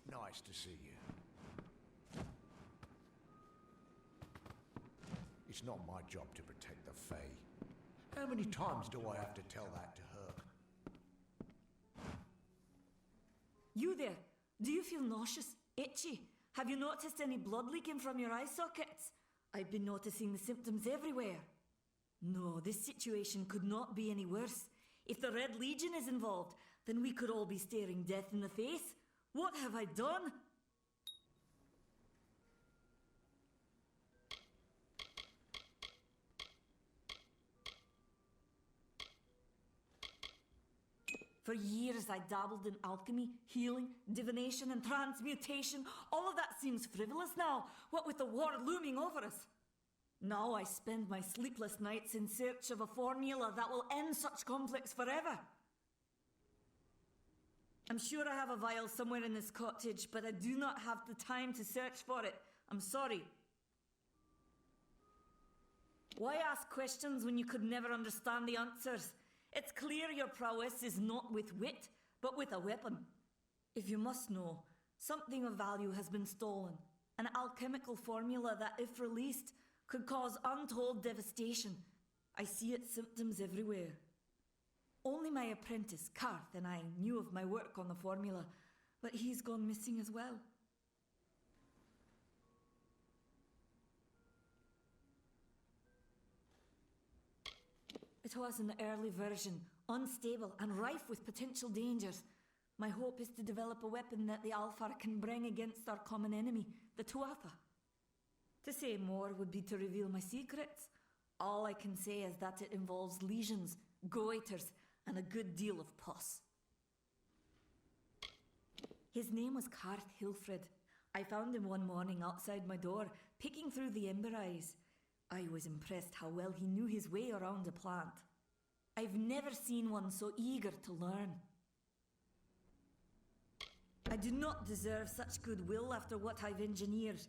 Nice to see you. It's not my job to protect the Fae. How many times do I have to tell that to her? You there? Do you feel nauseous? Itchy? Have you noticed any blood leaking from your eye sockets? I've been noticing the symptoms everywhere. No, this situation could not be any worse. If the Red Legion is involved, then we could all be staring death in the face. What have I done? For years I dabbled in alchemy, healing, divination and transmutation. All of that seems frivolous now, what with the war looming over us. Now I spend my sleepless nights in search of a formula that will end such conflicts forever. I'm sure I have a vial somewhere in this cottage, but I do not have the time to search for it. I'm sorry. Why ask questions when you could never understand the answers? It's clear your prowess is not with wit, but with a weapon. If you must know, something of value has been stolen. An alchemical formula that, if released, could cause untold devastation. I see its symptoms everywhere. Only my apprentice, Karth, and I knew of my work on the formula, but he's gone missing as well. It was an early version, unstable and rife with potential dangers. My hope is to develop a weapon that the Alfar can bring against our common enemy, the Tuatha. To say more would be to reveal my secrets. All I can say is that it involves lesions, goiters, and a good deal of pus. His name was Karth Hilfred. I found him one morning outside my door, picking through the ember eyes. I was impressed how well he knew his way around a plant. I've never seen one so eager to learn. I do not deserve such goodwill after what I've engineered.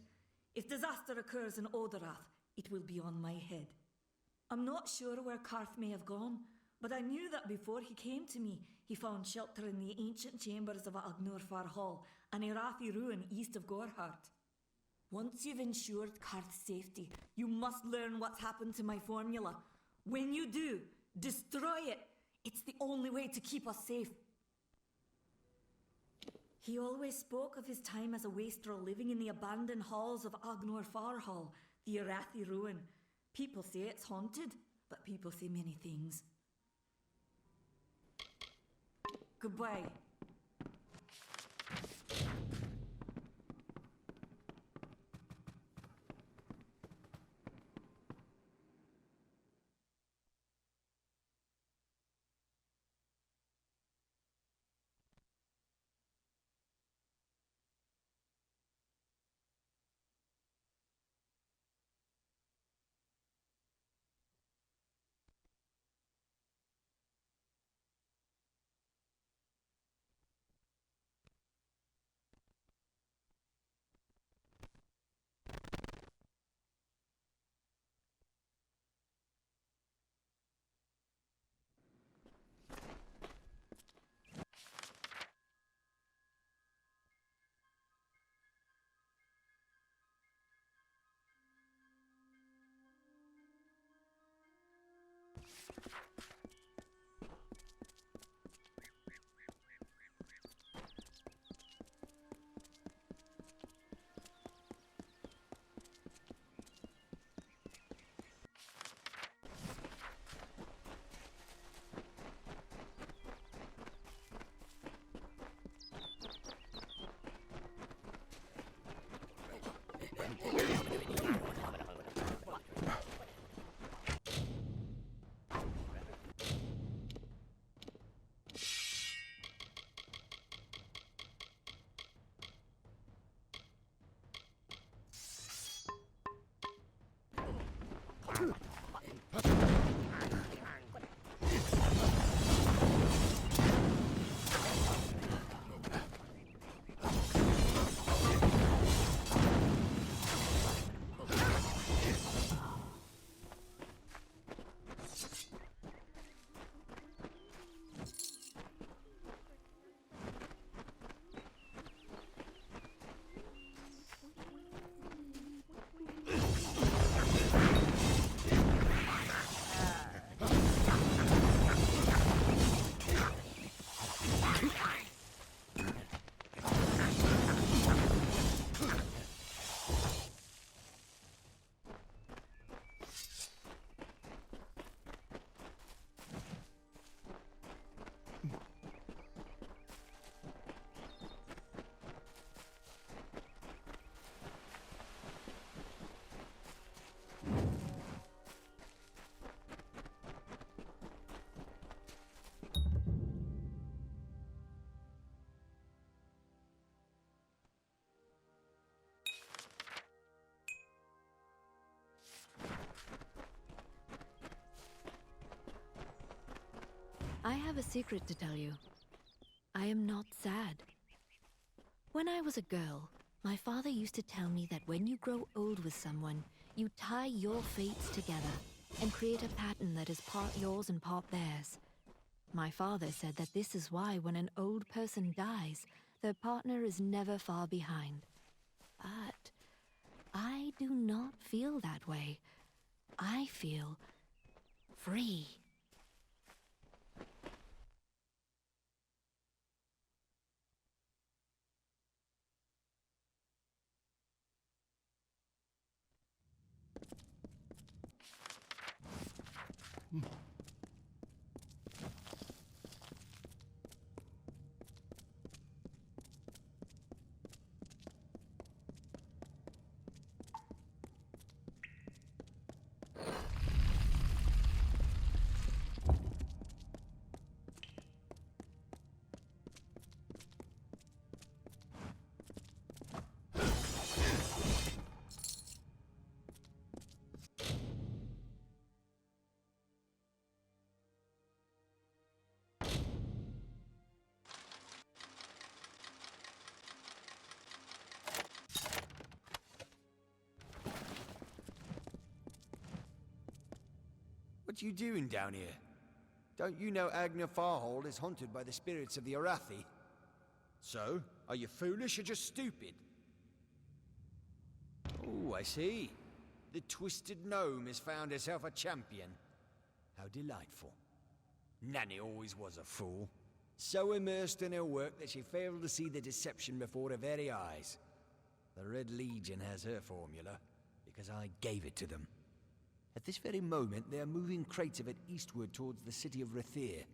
If disaster occurs in Odorath, it will be on my head. I'm not sure where Karth may have gone, but I knew that before he came to me, he found shelter in the ancient chambers of Agnurfar Hall, an Irathi ruin east of Gorhart. Once you've ensured Karth's safety, you must learn what's happened to my formula. When you do, destroy it. It's the only way to keep us safe. He always spoke of his time as a wastrel living in the abandoned halls of Agnurfar Hall, the Irathi ruin. People say it's haunted, but people say many things. Goodbye. I have a secret to tell you. I am not sad. When I was a girl, my father used to tell me that when you grow old with someone, you tie your fates together and create a pattern that is part yours and part theirs. My father said that this is why when an old person dies, their partner is never far behind. But I do not feel that way. I feel free. What you doing down here? Don't you know Agna Farhold is haunted by the spirits of the Arathi? So, are you foolish or just stupid? Oh, I see. The Twisted Gnome has found herself a champion. How delightful. Nanny always was a fool. So immersed in her work that she failed to see the deception before her very eyes. The Red Legion has her formula, because I gave it to them. At this very moment, they are moving crates of it eastward towards the city of Rathir,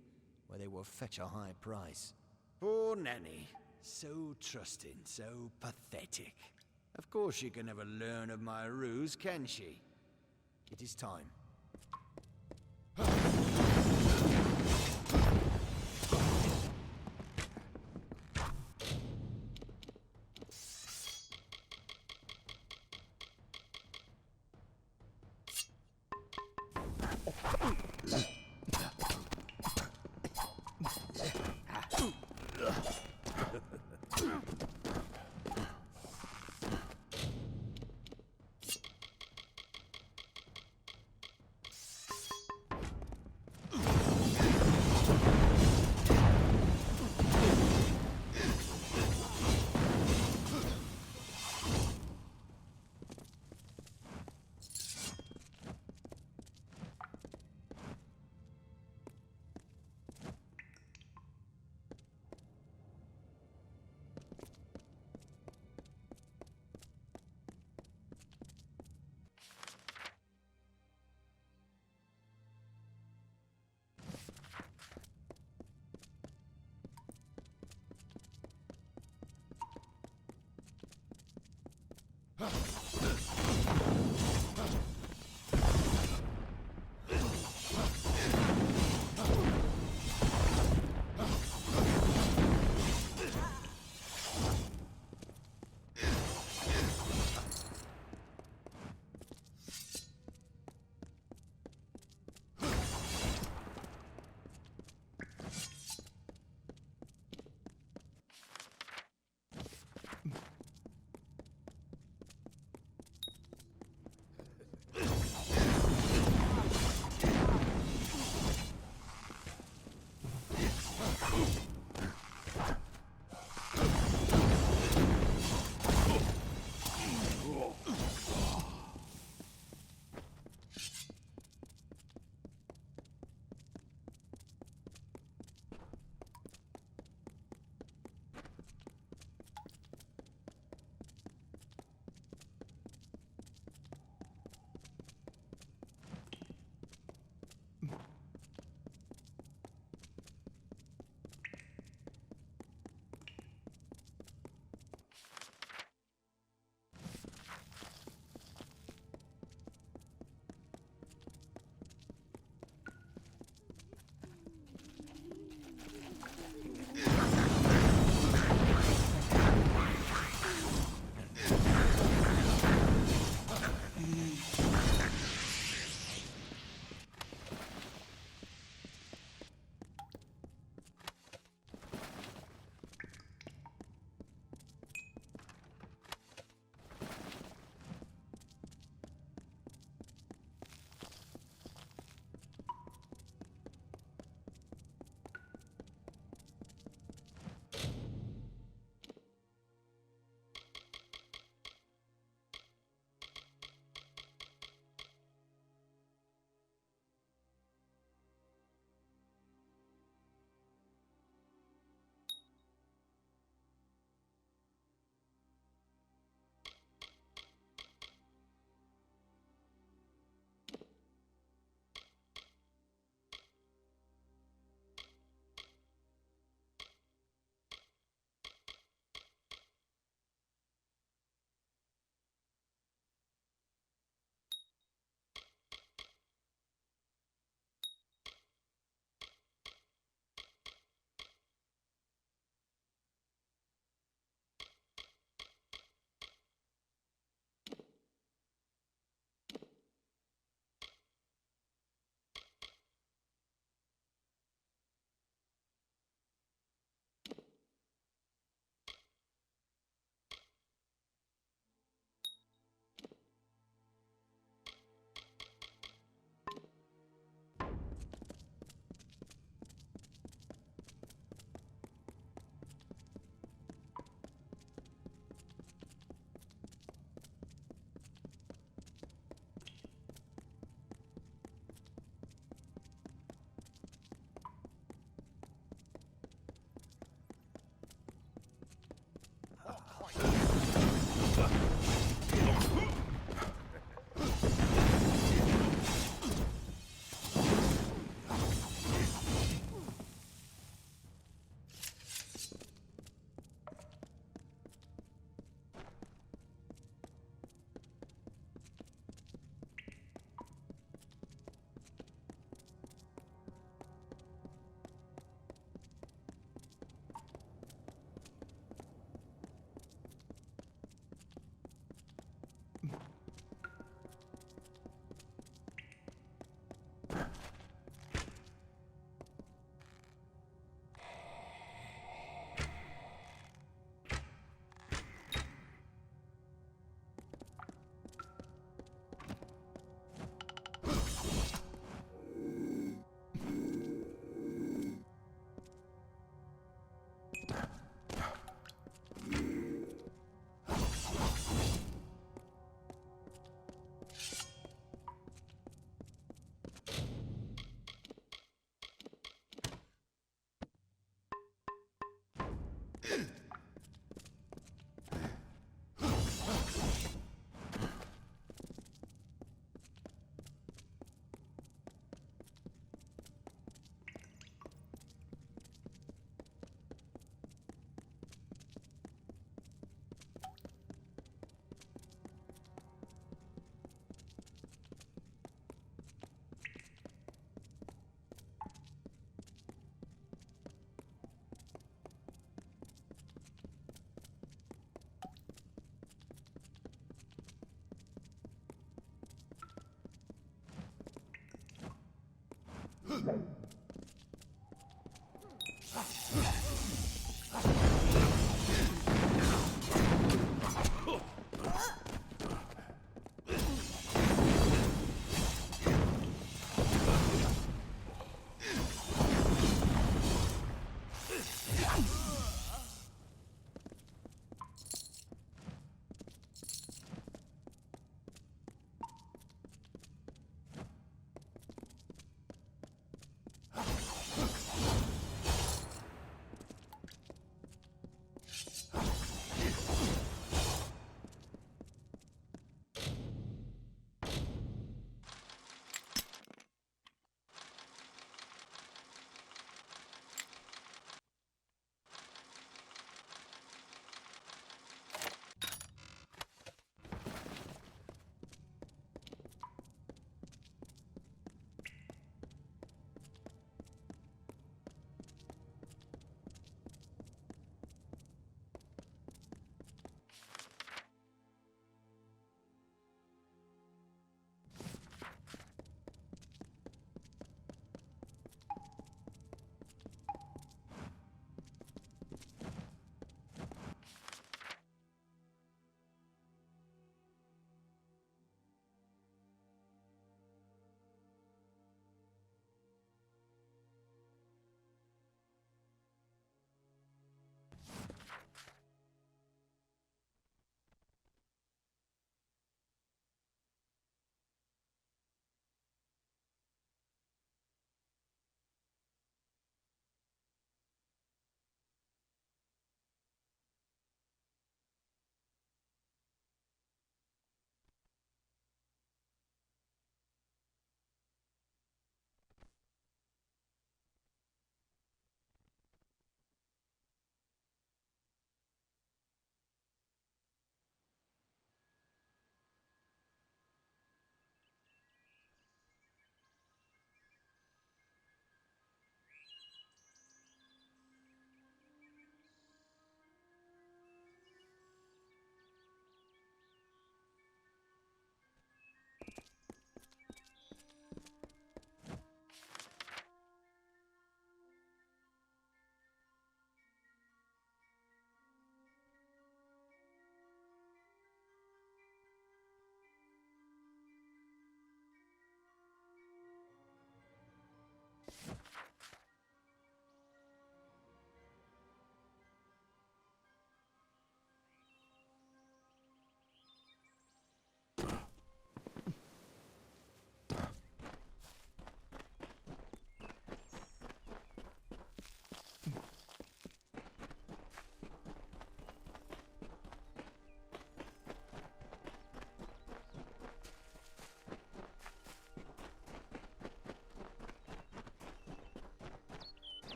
where they will fetch a high price. Poor Nanny. So trusting, so pathetic. Of course she can never learn of my ruse, can she? It is time.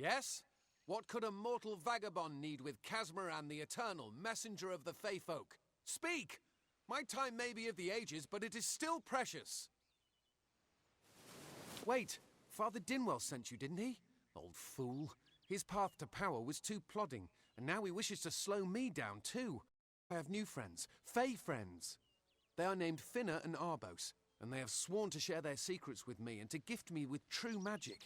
Yes? What could a mortal vagabond need with Casmaran the Eternal, messenger of the Fey folk? Speak! My time may be of the ages, but it is still precious. Wait, Father Dinwell sent you, didn't he? Old fool. His path to power was too plodding, and now he wishes to slow me down too. I have new friends, Fey friends. They are named Finna and Arbos, and they have sworn to share their secrets with me and to gift me with true magic.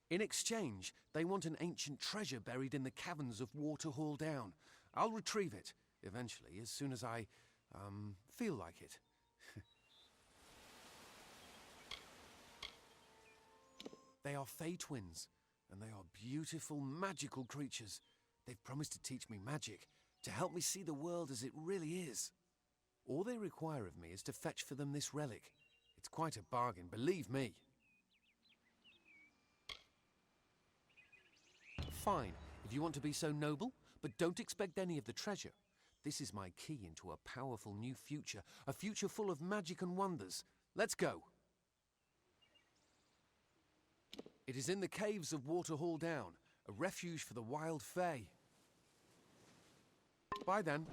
In exchange, they want an ancient treasure buried in the caverns of Waterhall Down. I'll retrieve it, eventually, as soon as I, feel like it. They are Fey twins, and they are beautiful, magical creatures. They've promised to teach me magic, to help me see the world as it really is. All they require of me is to fetch for them this relic. It's quite a bargain, believe me. Fine, if you want to be so noble, but don't expect any of the treasure. This is my key into a powerful new future, a future full of magic and wonders. Let's go. It is in the caves of Waterhall Down, a refuge for the wild Fey. Bye then.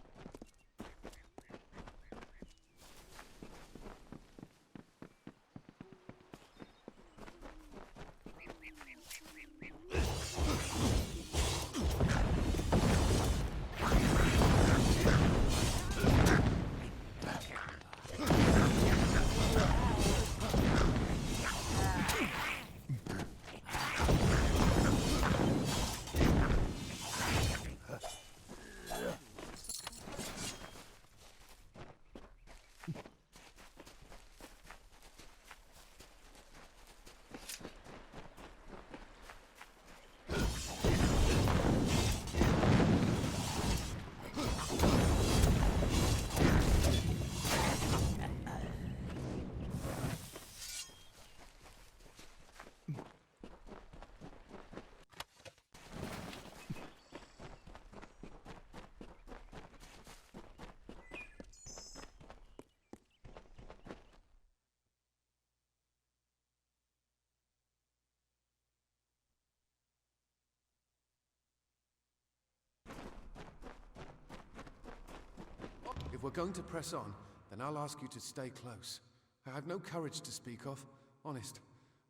If we're going to press on, then I'll ask you to stay close. I have no courage to speak of. Honest.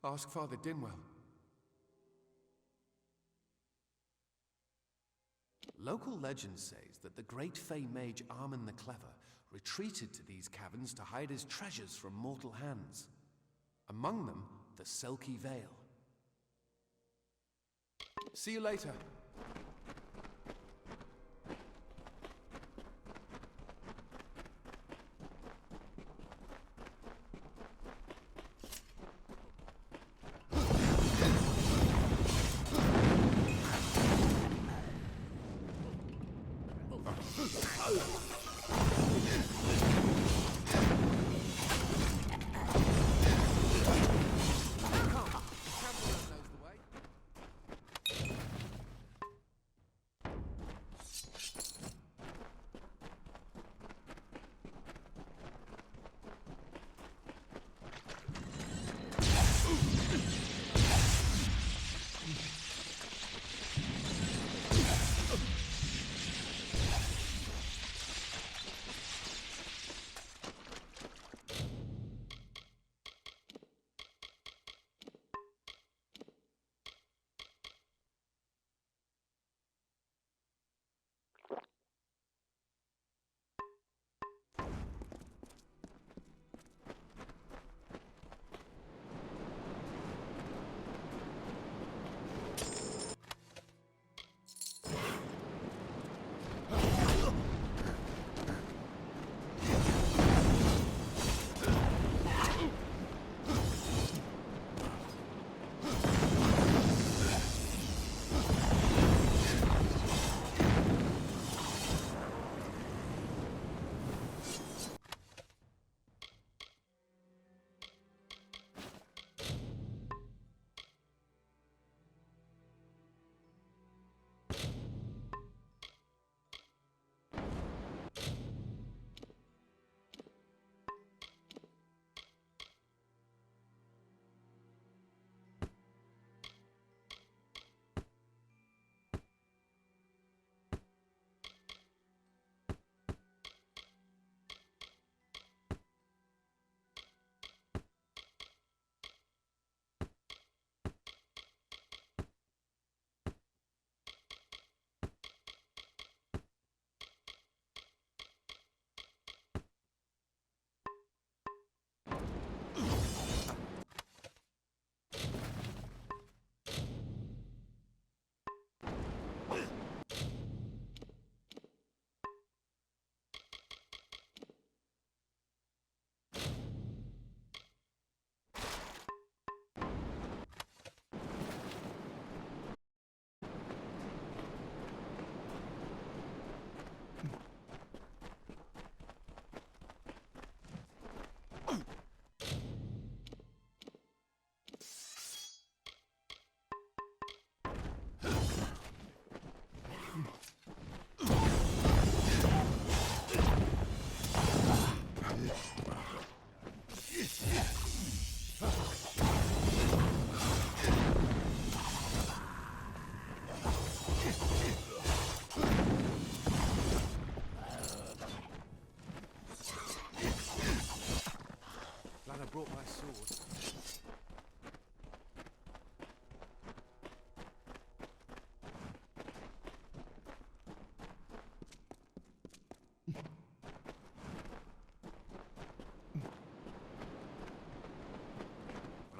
Ask Father Dinwell. Local legend says that the great Fey mage Armin the Clever retreated to these caverns to hide his treasures from mortal hands. Among them, the Selkie Vale. See you later.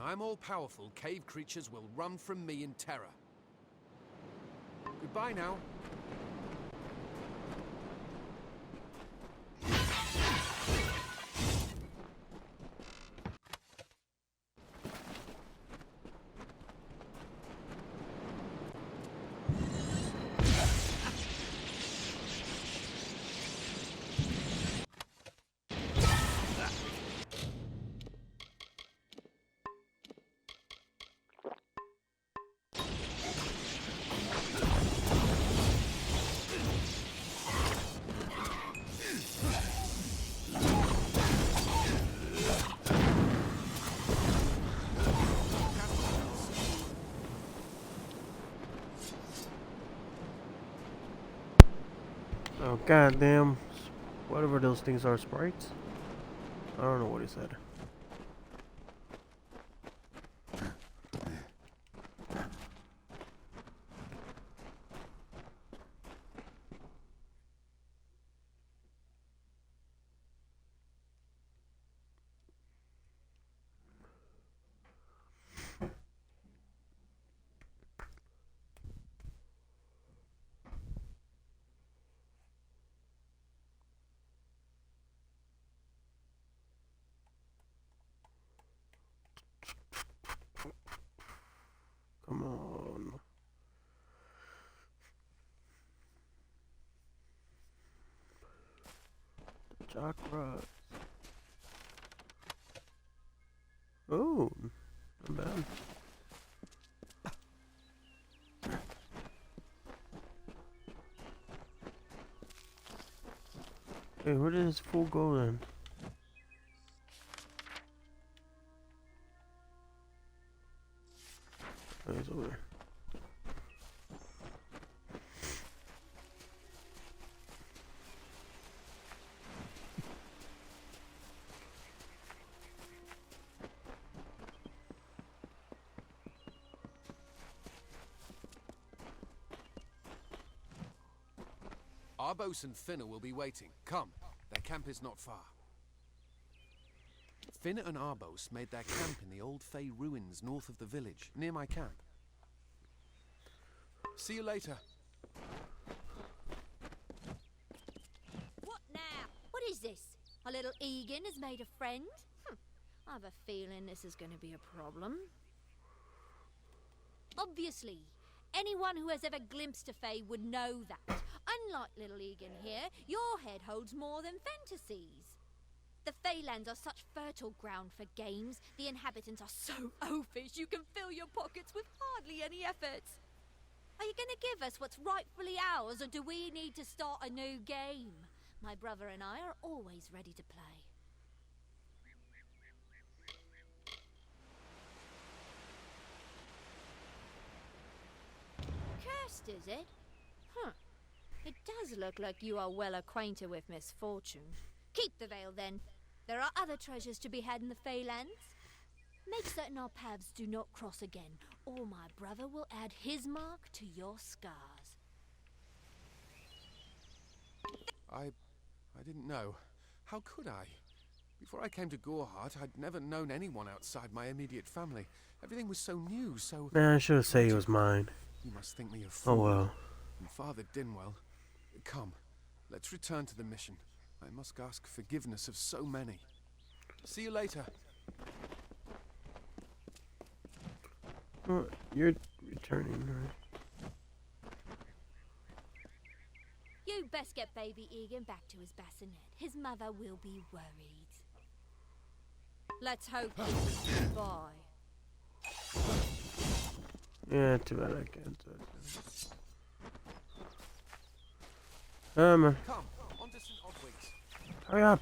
I'm all-powerful, cave creatures will run from me in terror. Goodbye now. Oh goddamn! Whatever those things are, sprites. I don't know what he said. Come on. The chakras. Oh, not bad. Hey, where did this fool go then? Oh, he's over there. Arbos and Finna will be waiting. Come, their camp is not far. Finna and Arbos made their camp in the old Fey ruins north of the village, near my camp. See you later. What now? What is this? Our little Egan has made a friend? I have a feeling this is going to be a problem. Obviously, anyone who has ever glimpsed a Fae would know that. Unlike little Egan here, your head holds more than fantasies. The Feylands are such fertile ground for games. The inhabitants are so oafish you can fill your pockets with hardly any effort. Are you going to give us what's rightfully ours, or do we need to start a new game? My brother and I are always ready to play. Cursed, is it? Huh. It does look like you are well acquainted with misfortune. Keep the veil, then. There are other treasures to be had in the Feylands. Make certain our paths do not cross again, or my brother will add his mark to your scars. I didn't know. How could I? Before I came to Goreheart, I'd never known anyone outside my immediate family. Everything was so new, so... Man, I should have said he was mine. You must think me a Oh fool. well. And Father Dinwell. Come, let's return to the mission. I must ask forgiveness of so many. See you later. Oh, you're returning, right? You best get baby Egan back to his bassinet. His mother will be worried. Let's hope this is goodbye. Yeah, too bad I can't do it. Come, on to St. Odwig's. Hurry up!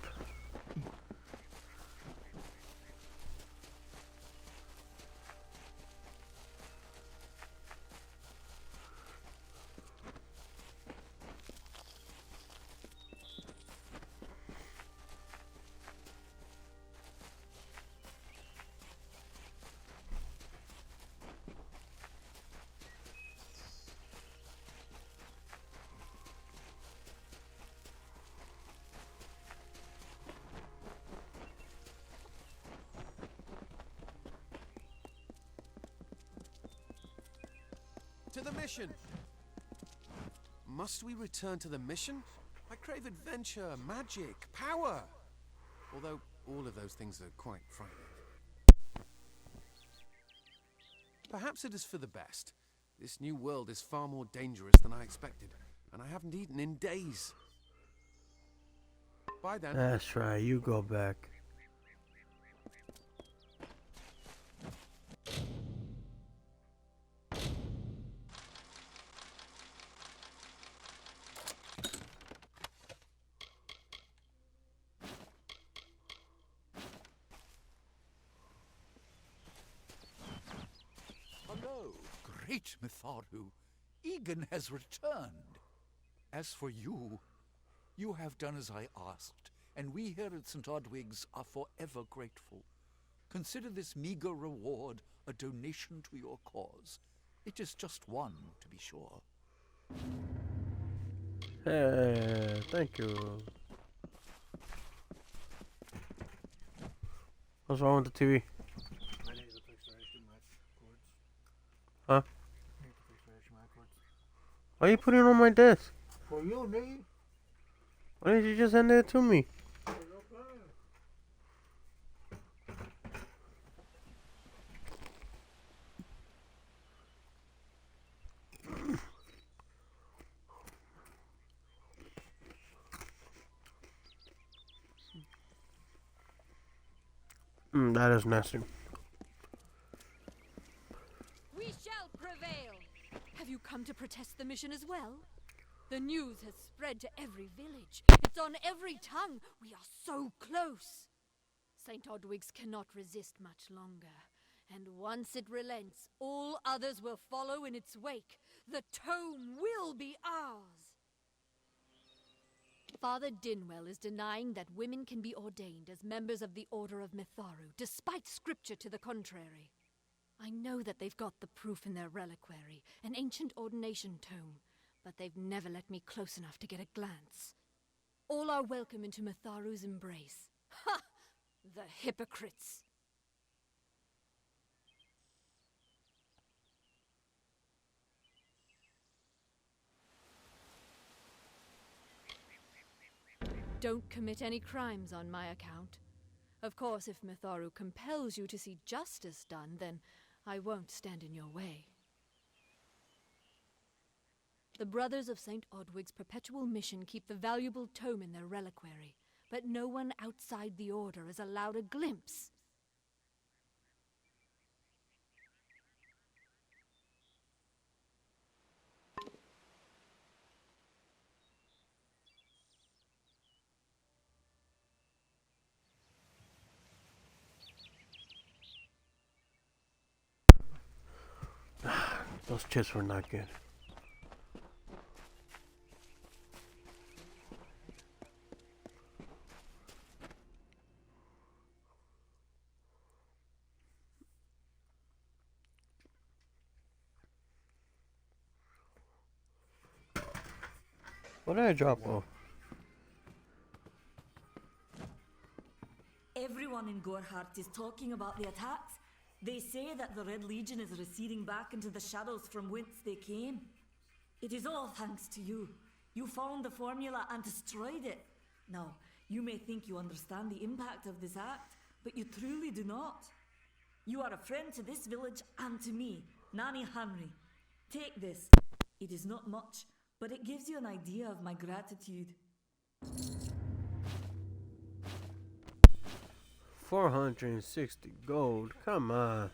To the mission! Must we return to the mission? I crave adventure, magic, power! Although all of those things are quite frightening. Perhaps it is for the best. This new world is far more dangerous than I expected, and I haven't eaten in days. Bye then. That's right, you go back. Hello, great Mitharu. Egan has returned. As for you, you have done as I asked, and we here at St. Odwig's are forever grateful. Consider this meager reward a donation to your cause. It is just one, to be sure. Hey, thank you. What's wrong with the TV? I need to fix the HDMI cords. Huh? I need to fix the HDMI cords. Why are you putting it on my desk? For you, nigga. Why didn't you just hand it to me? That is nasty. We shall prevail! Have you come to protest the mission as well? The news has spread to every village. It's on every tongue. We are so close. St. Odwig's cannot resist much longer. And once it relents, all others will follow in its wake. The tome will be ours. Father Dinwell is denying that women can be ordained as members of the Order of Mitharu, despite scripture to the contrary. I know that they've got the proof in their reliquary, an ancient ordination tome, but they've never let me close enough to get a glance. All are welcome into Mitharu's embrace. Ha! The hypocrites! Don't commit any crimes on my account. Of course, if Mitharu compels you to see justice done, then I won't stand in your way. The Brothers of St. Odwig's perpetual mission keep the valuable tome in their reliquary, but no one outside the Order is allowed a glimpse. Those chips were not good. What did I drop off? Everyone in Gorhart is talking about the attacks. They say that the Red Legion is receding back into the shadows from whence they came. It is all thanks to you. You found the formula and destroyed it. Now, you may think you understand the impact of this act, but you truly do not. You are a friend to this village and to me, Nanny Henry. Take this. It is not much, but it gives you an idea of my gratitude. 460 gold. Come on.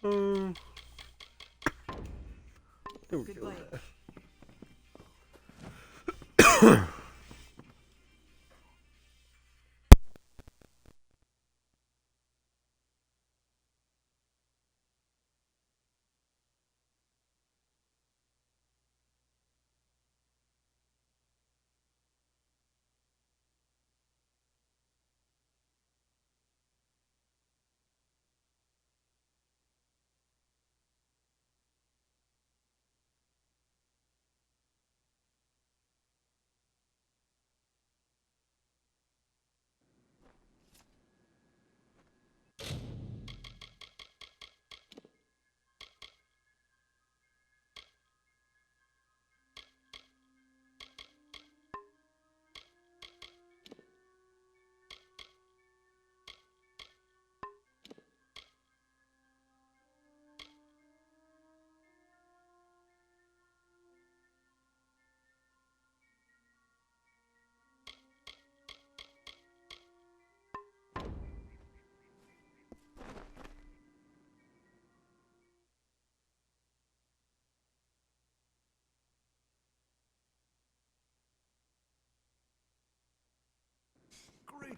There we go. Goodbye.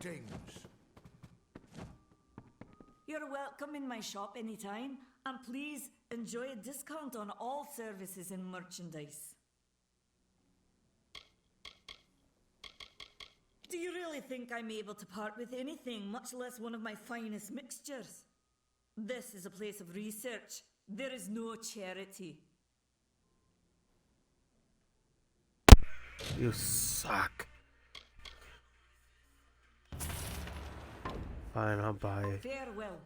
Greetings. You're welcome in my shop anytime, and please enjoy a discount on all services and merchandise. Do you really think I'm able to part with anything, much less one of my finest mixtures? This is a place of research. There is no charity. You suck. Fine, I'll buy it. Farewell.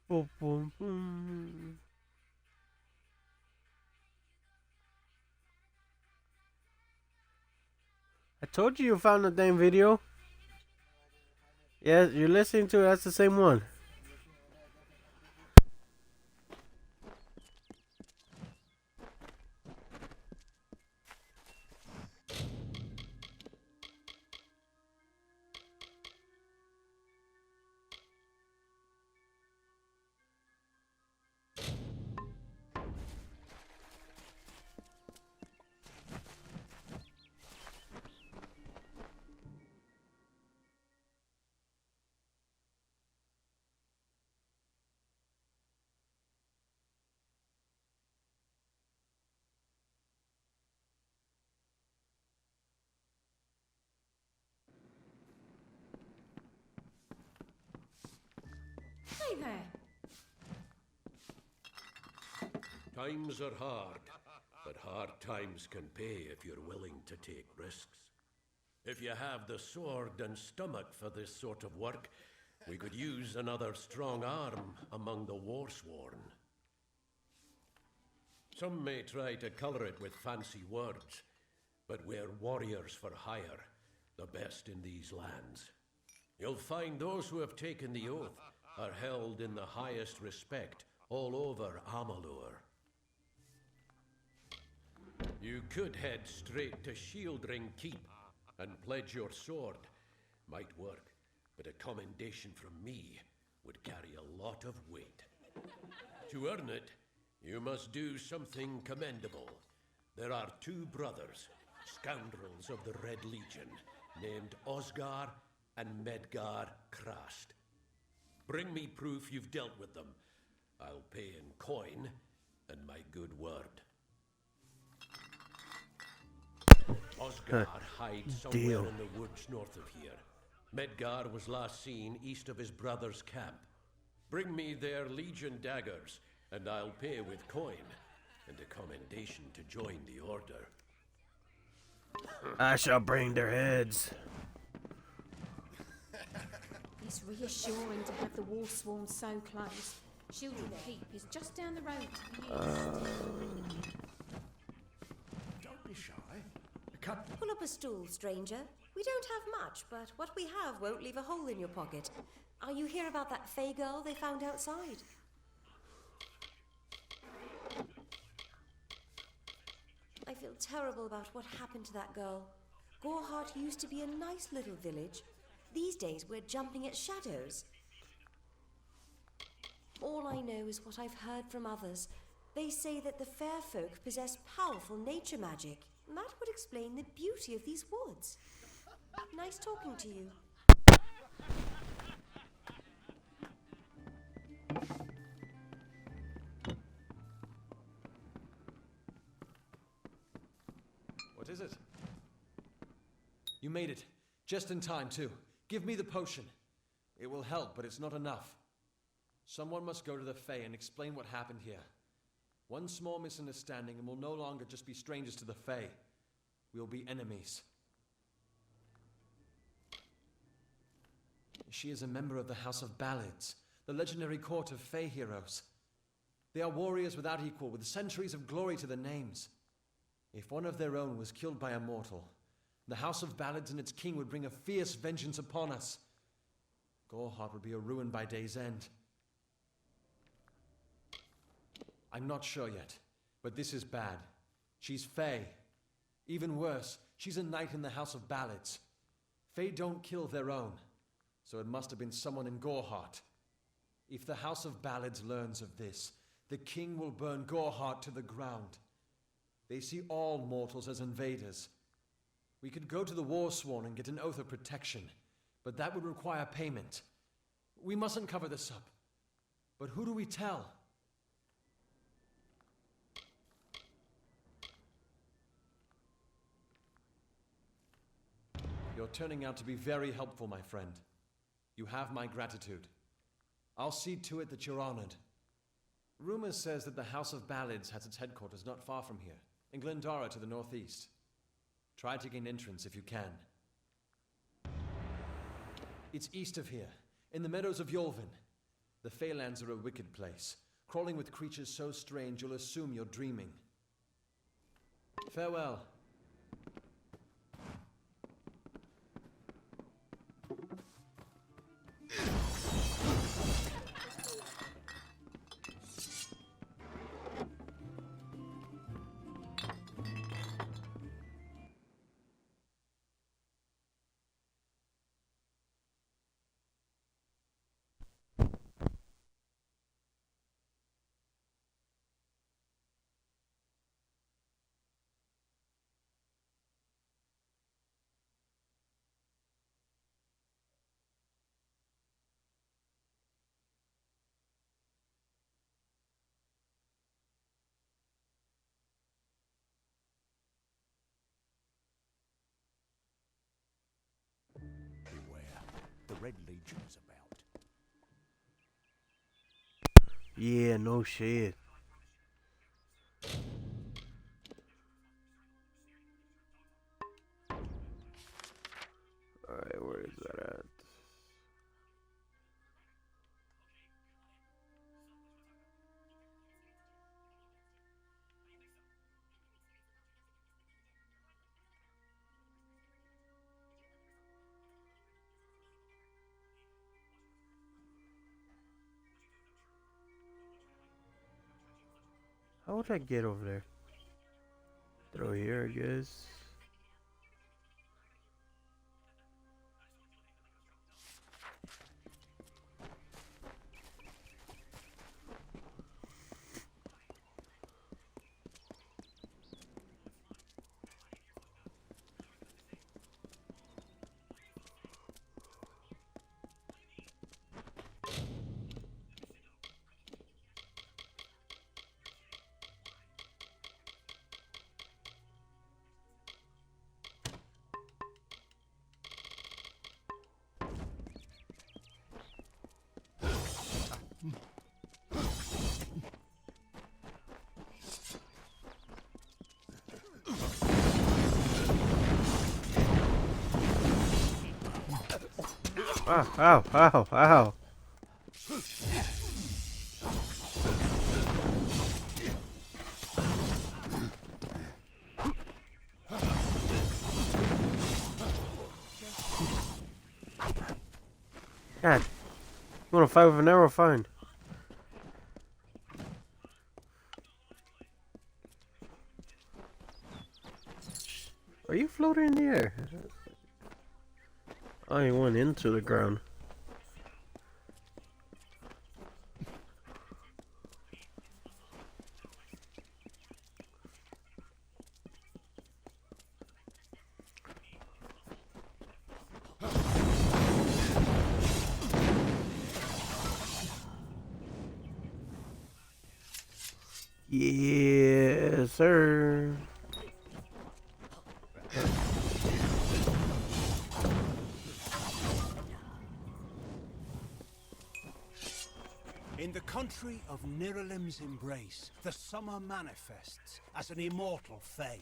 Boom, boom, boom. I told you found the damn video. Yes, you're listening to it. That's the same one. Hi there. Times are hard, but hard times can pay if you're willing to take risks. If you have the sword and stomach for this sort of work, we could use another strong arm among the warsworn. Some may try to color it with fancy words, but we're warriors for hire, the best in these lands. You'll find those who have taken the oath are held in the highest respect all over Amalur. You could head straight to Shieldring Keep and pledge your sword. Might work, but a commendation from me would carry a lot of weight. To earn it, you must do something commendable. There are two brothers, scoundrels of the Red Legion, named Osgar and Medgar Krast. Bring me proof you've dealt with them. I'll pay in coin and my good word. Osgar hides somewhere in the woods north of here. Medgar was last seen east of his brother's camp. Bring me their Legion daggers, and I'll pay with coin and a commendation to join the order. I shall bring their heads. It's reassuring to have the Warsworn so close. Shielding Keep is just down the road to the east. Don't be shy. Pull up a stool, stranger. We don't have much, but what we have won't leave a hole in your pocket. Are you here about that Fey girl they found outside? I feel terrible about what happened to that girl. Gorhart used to be a nice little village. These days we're jumping at shadows. All I know is what I've heard from others. They say that the fair folk possess powerful nature magic. And that would explain the beauty of these woods. Nice talking to you. What is it? You made it. Just in time, too. Give me the potion. It will help, but it's not enough. Someone must go to the Fae and explain what happened here. One small misunderstanding and we'll no longer just be strangers to the Fae. We'll be enemies. She is a member of the House of Ballads, the legendary court of Fae heroes. They are warriors without equal, with centuries of glory to their names. If one of their own was killed by a mortal, the House of Ballads and its king would bring a fierce vengeance upon us. Gorhart would be a ruin by day's end. I'm not sure yet, but this is bad. She's Fae. Even worse, she's a knight in the House of Ballads. Fae don't kill their own, so it must have been someone in Goreheart. If the House of Ballads learns of this, the king will burn Goreheart to the ground. They see all mortals as invaders. We could go to the Warsworn and get an oath of protection, but that would require payment. We mustn't cover this up. But who do we tell? You're turning out to be very helpful, my friend. You have my gratitude. I'll see to it that you're honored. Rumor says that the House of Ballads has its headquarters not far from here, in Glendara to the northeast. Try to gain entrance if you can. It's east of here, in the meadows of Yolvin. The Feylands are a wicked place, crawling with creatures so strange you'll assume you're dreaming. Farewell. Beware. The Red Legion is about. Yeah, no shit. Alright, where is that at? How would I get over there? Through here, I guess. Ow, ow, ow, ow. God, you wanna fight with an arrow? Fine. Are you floating in the air? I went into the ground. Yes, sir. In the country of Niralim's embrace, the summer manifests as an immortal fae.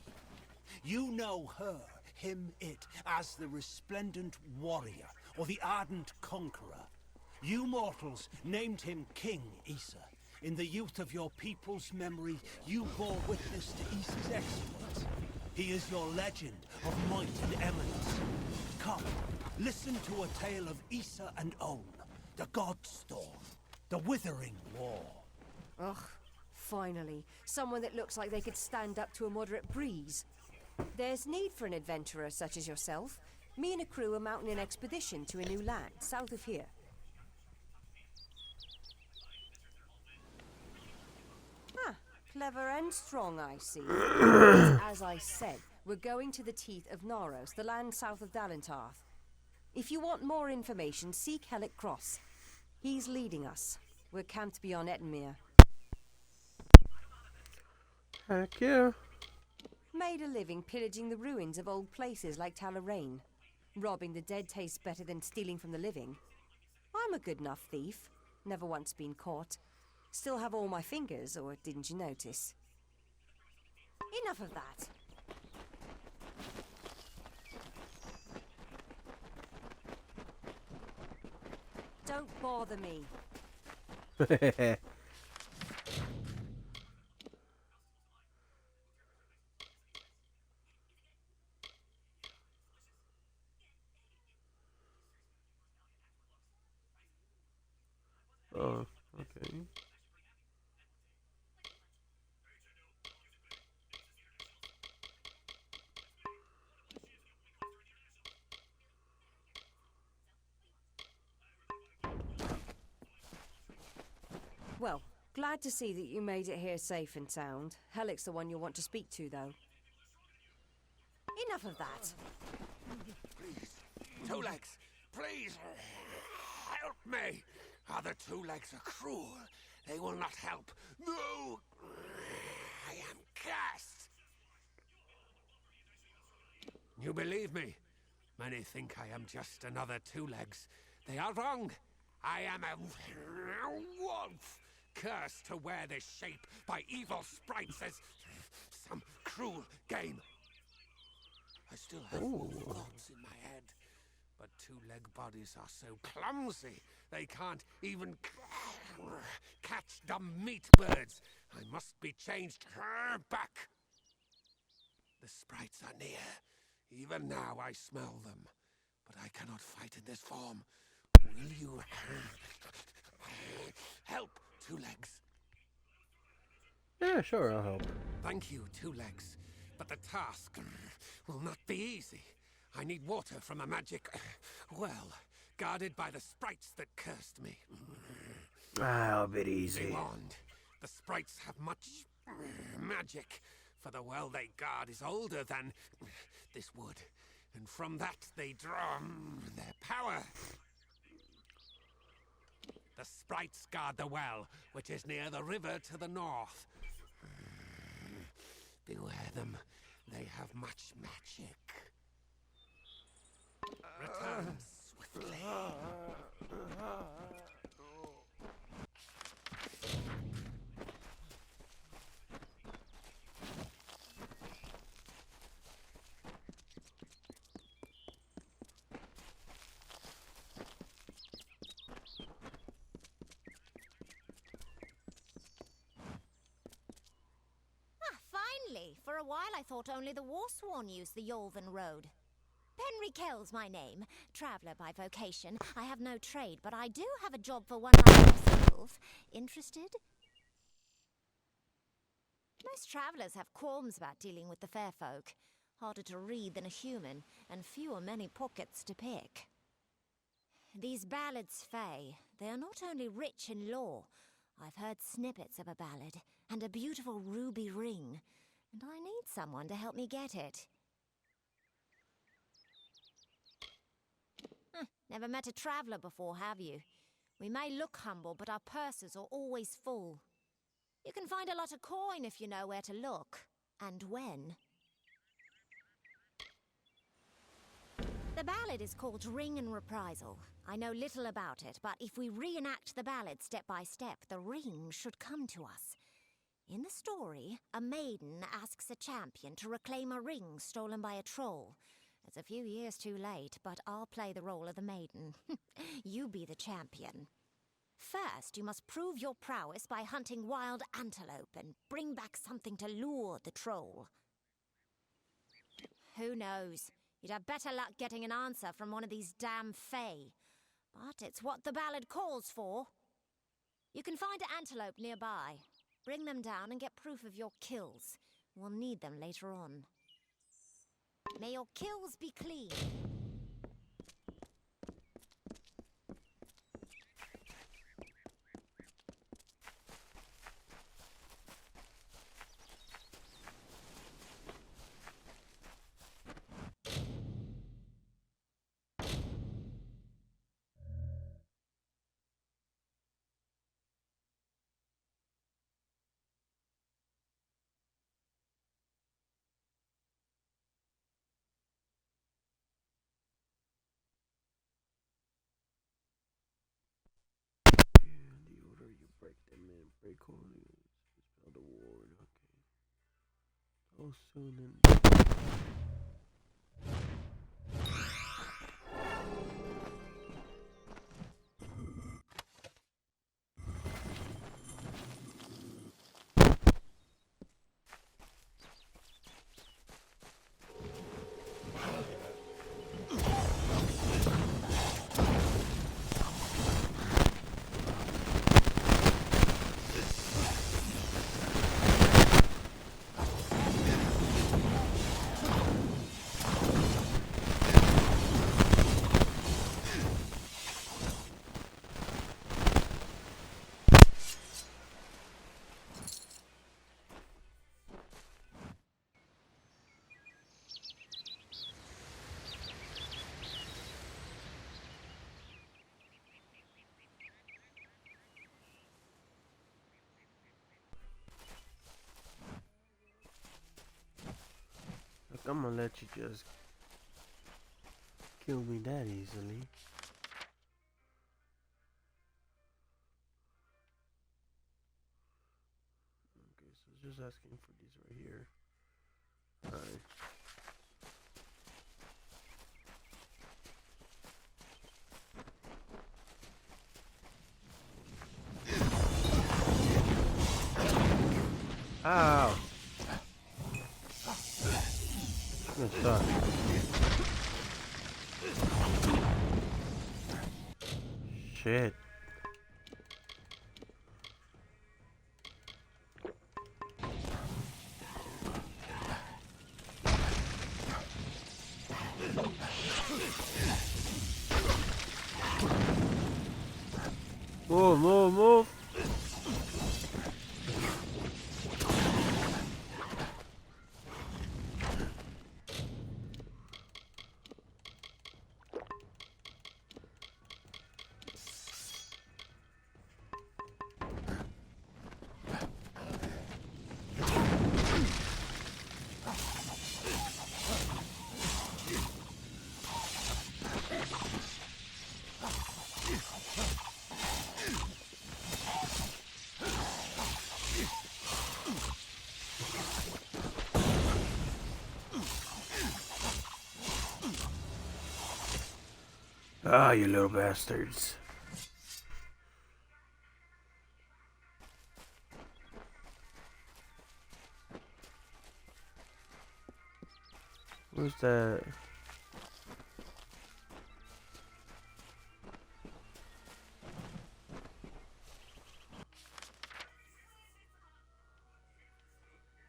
You know her, him, it, as the resplendent warrior, or the ardent conqueror. You mortals named him King Issa. In the youth of your people's memory, you bore witness to Issa's exploits. He is your legend of might and eminence. Come, listen to a tale of Issa and Own, the God Storm. The Withering War. Ugh, finally. Someone that looks like they could stand up to a moderate breeze. There's need for an adventurer such as yourself. Me and a crew are mounting an expedition to a new land, south of here. Ah, clever and strong, I see. As I said, we're going to the teeth of Naros, the land south of Dalentarth. If you want more information, seek Hellick Cross. He's leading us. We're camped beyond Ettenmere. Heck yeah. Made a living pillaging the ruins of old places like Talarain. Robbing the dead tastes better than stealing from the living. I'm a good enough thief. Never once been caught. Still have all my fingers, or didn't you notice? Enough of that. Don't bother me. Oh, okay. Well, glad to see that you made it here safe and sound. Hellick's the one you'll want to speak to, though. Enough of that. Please, Two Legs, please, help me. Other Two Legs are cruel. They will not help. No! I am cursed. You believe me? Many think I am just another Two Legs. They are wrong. I am a wolf, cursed to wear this shape by evil sprites as some cruel game. I still have wolf thoughts in my head, but two-leg bodies are so clumsy they can't even catch dumb meat birds. I must be changed back. The sprites are near. Even now I smell them, but I cannot fight in this form. Will you help, Two Legs? Yeah, sure, I'll help. Thank you, Two Legs. But the task will not be easy. I need water from a magic well, guarded by the sprites that cursed me. A bit easy. Be warned, the sprites have much magic, for the well they guard is older than this wood, and from that they draw their power. The sprites guard the well, which is near the river to the north. Beware them. They have much magic. Return swiftly. Finally! For a while I thought only the Warsworn used the Yolven Road. Penry Kell's my name, traveller by vocation. I have no trade, but I do have a job for one like yourself. Interested? Most travellers have qualms about dealing with the fair folk. Harder to read than a human, and fewer many pockets to pick. These ballads, Fae, they are not only rich in lore. I've heard snippets of a ballad, and a beautiful ruby ring, and I need someone to help me get it. Never met a traveller before, have you? We may look humble, but our purses are always full. You can find a lot of coin if you know where to look, and when. The ballad is called Ring and Reprisal. I know little about it, but if we reenact the ballad step by step, the ring should come to us. In the story, a maiden asks a champion to reclaim a ring stolen by a troll. It's a few years too late, but I'll play the role of the maiden. You be the champion. First, you must prove your prowess by hunting wild antelope and bring back something to lure the troll. Who knows? You'd have better luck getting an answer from one of these damn Fae. But it's what the ballad calls for. You can find an antelope nearby. Bring them down and get proof of your kills. We'll need them later on. May your kills be clean. In the order you break them in, break holding, spell the ward. Okay. Oh, soon and. Look, I'm gonna let you just kill me that easily. Okay, so it's just asking for these right here. Alright. Ow! Good stuff. Shit. Move, move, move. Ah, you little bastards. Where's that?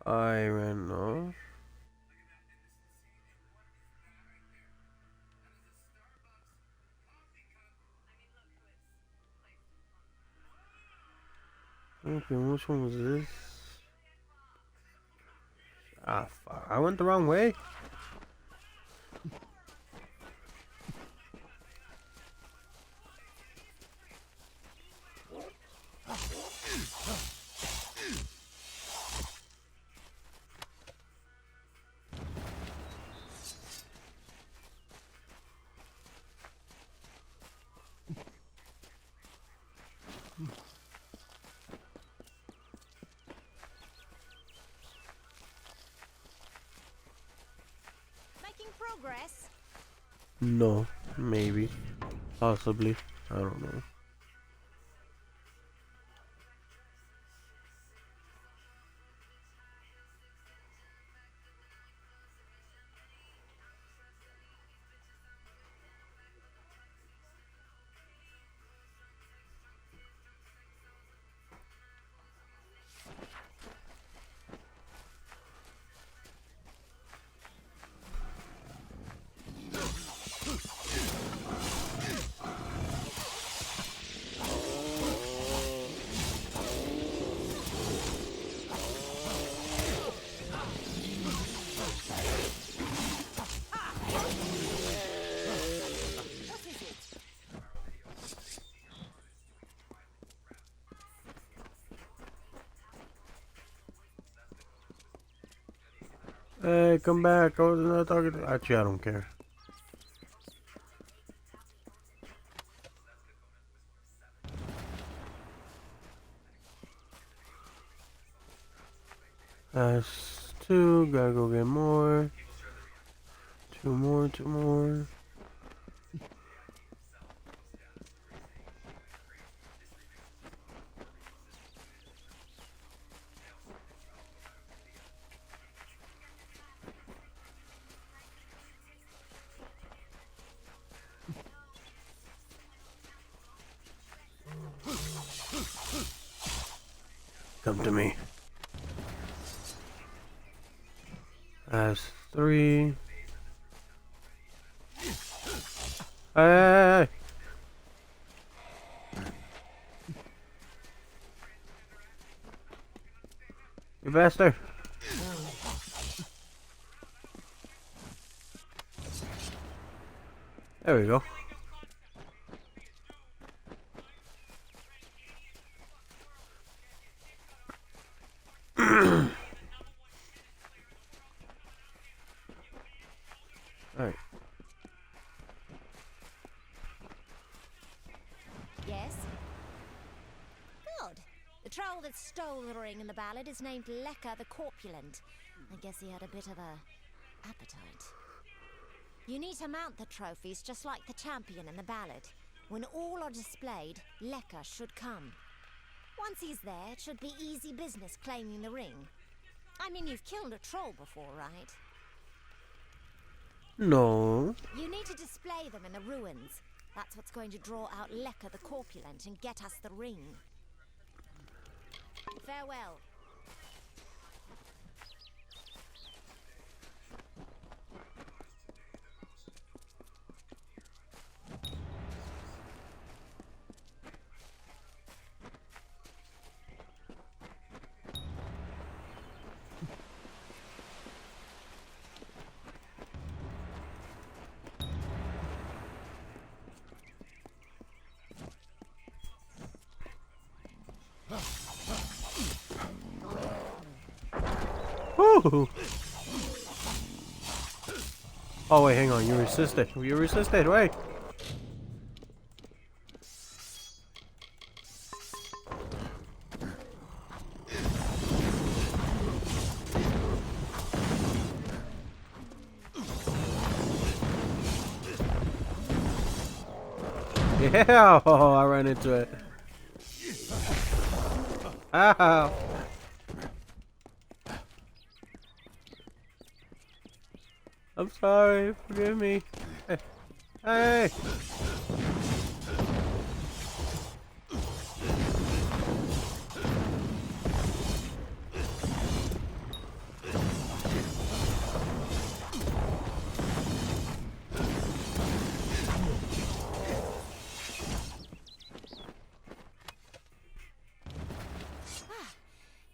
I ran off. Okay, which one was this? Ah, fuck. I went the wrong way. Making progress? No, maybe. Possibly. I don't know. Hey, come back. I was not talking to. Actually, I don't care. That's two. Gotta go get more. Two more. Two more. Come to me. That's three. Hey! You bastard! There we go. Alright. Yes? Good. The troll that stole the ring in the ballad is named Lecker the Corpulent. I guess he had a bit of a appetite. You need to mount the trophies just like the champion in the ballad. When all are displayed, Lecker should come. Once he's there, it should be easy business claiming the ring. I mean, you've killed a troll before, right? No. You need to display them in the ruins. That's what's going to draw out Lecker the Corpulent and get us the ring. Farewell. Woo! Oh wait, hang on. You resisted. You resisted. Wait. Yeah, oh, I ran into it. Ow. I'm sorry, forgive me. Hey. Hey.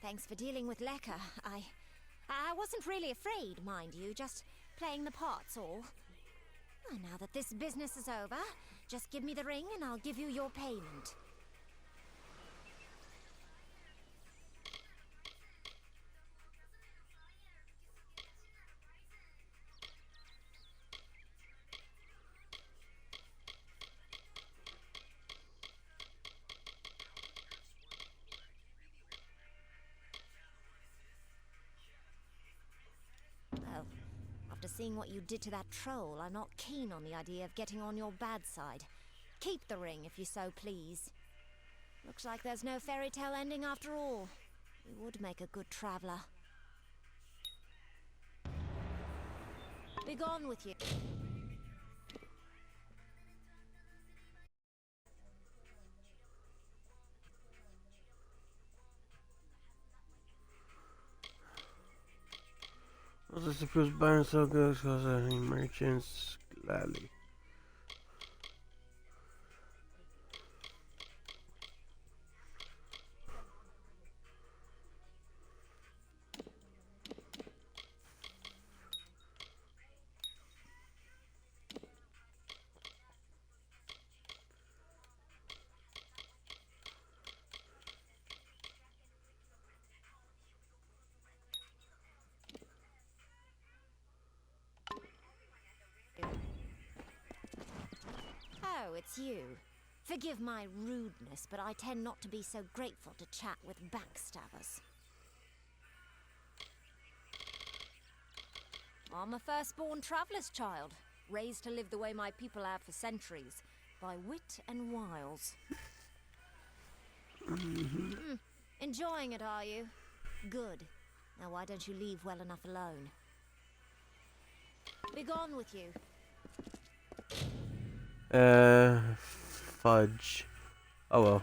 Thanks for dealing with Lecker. I wasn't really afraid, mind you, just playing the part's all. Well, now that this business is over, just give me the ring and I'll give you your payment. Well, after seeing what you did to that troll, I'm not keen on the idea of getting on your bad side. Keep the ring if you so please. Looks like there's no fairy tale ending after all. You would make a good traveler. Be gone with you. Was this supposed buying so good because I need merchants gladly. Oh, it's you. Forgive my rudeness, but I tend not to be so grateful to chat with backstabbers. I'm a firstborn traveller's child, raised to live the way my people have for centuries, by wit and wiles. Enjoying it, are you? Good. Now why don't you leave well enough alone? Be gone with you. Fudge. Oh well.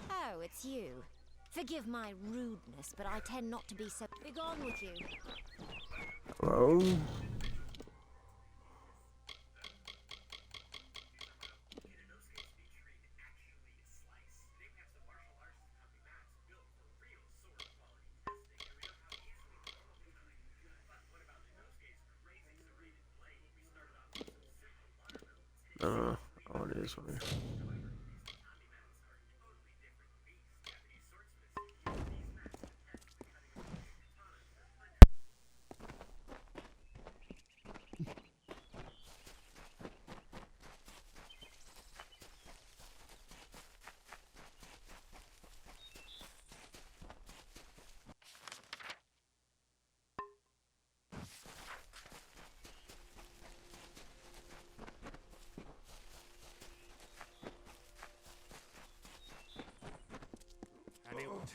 Oh, it's you. Forgive my rudeness, but I tend not to be so... Be gone with you. Well. Oh, it is one.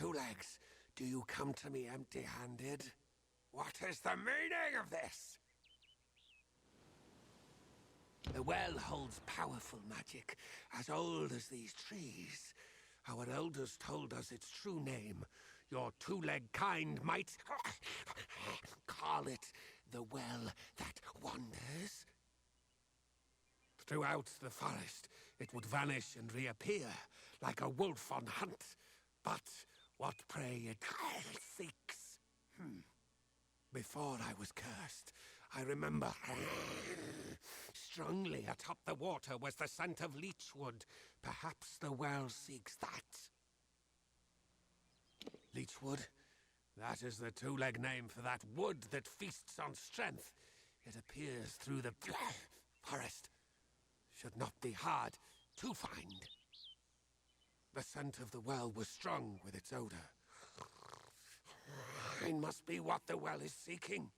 Two Legs, do you come to me empty-handed? What is the meaning of this? The well holds powerful magic, as old as these trees. Our elders told us its true name. Your two-leg kind might call it the well that wanders. Throughout the forest, it would vanish and reappear, like a wolf on hunt. But what prey it seeks. Before I was cursed, I remember strongly atop the water was the scent of leechwood. Perhaps the well seeks that. Leechwood? That is the two-leg name for that wood that feasts on strength. It appears through the forest. Should not be hard to find. The scent of the well was strong with its odor. It must be what the well is seeking.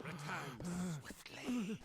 Return swiftly.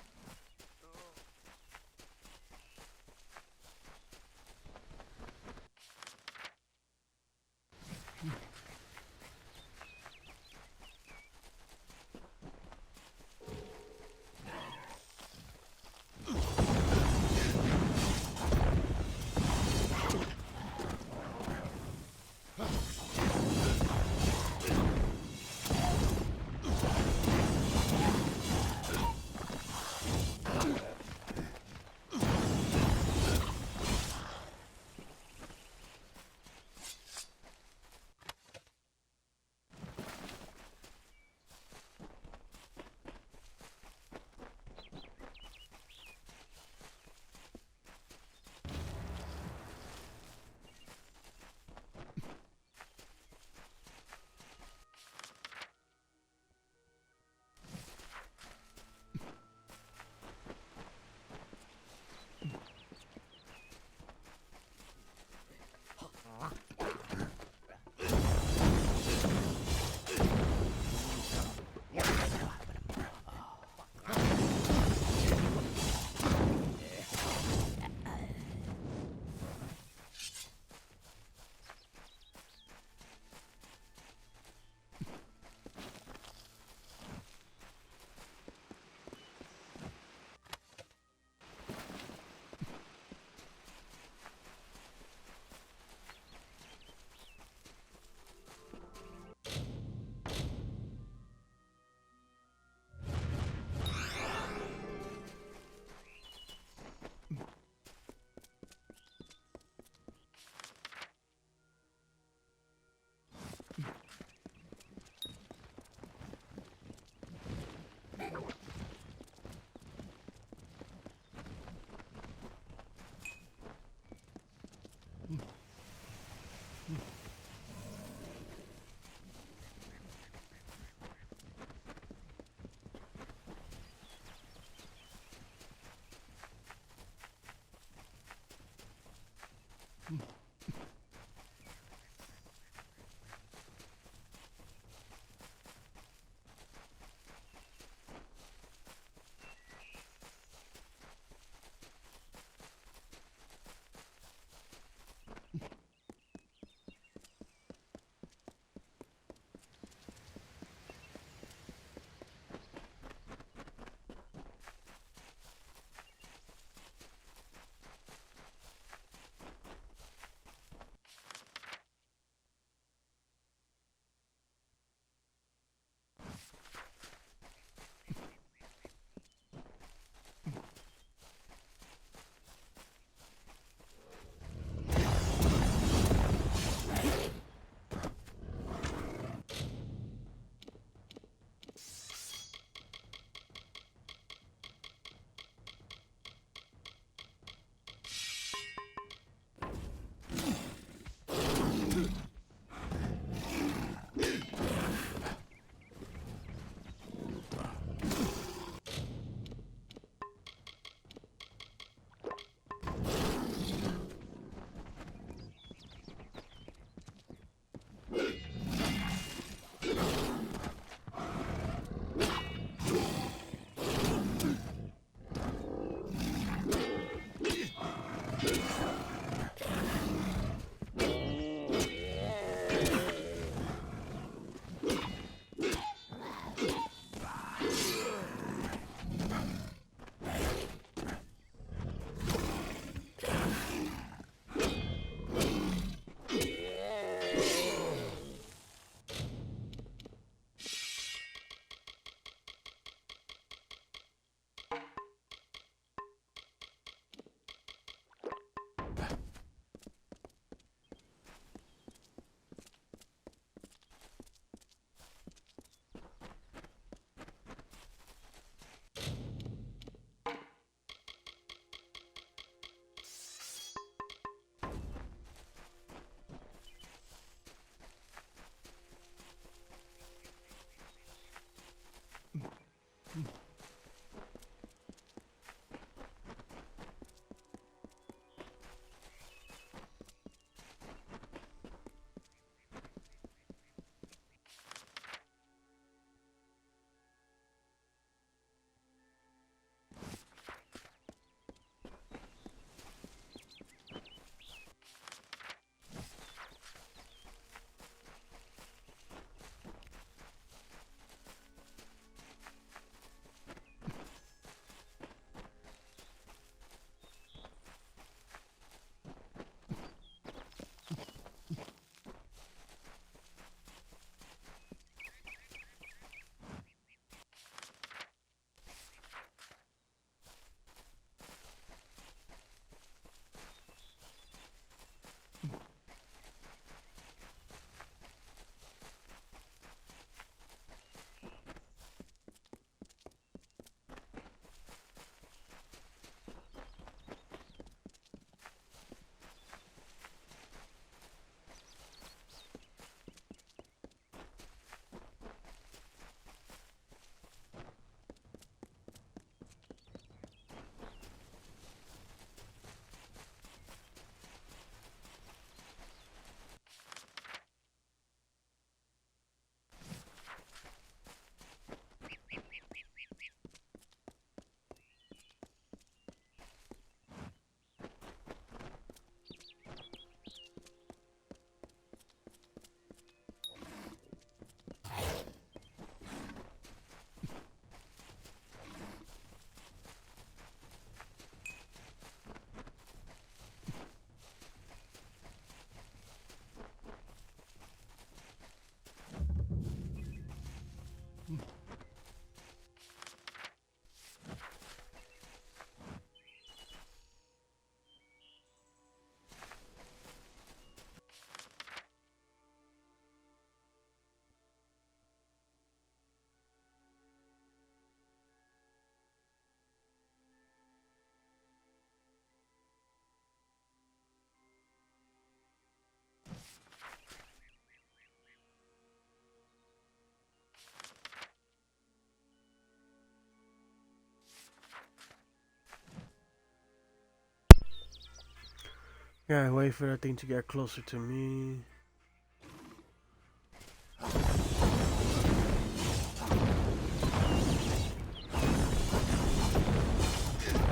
Gotta wait for that thing to get closer to me.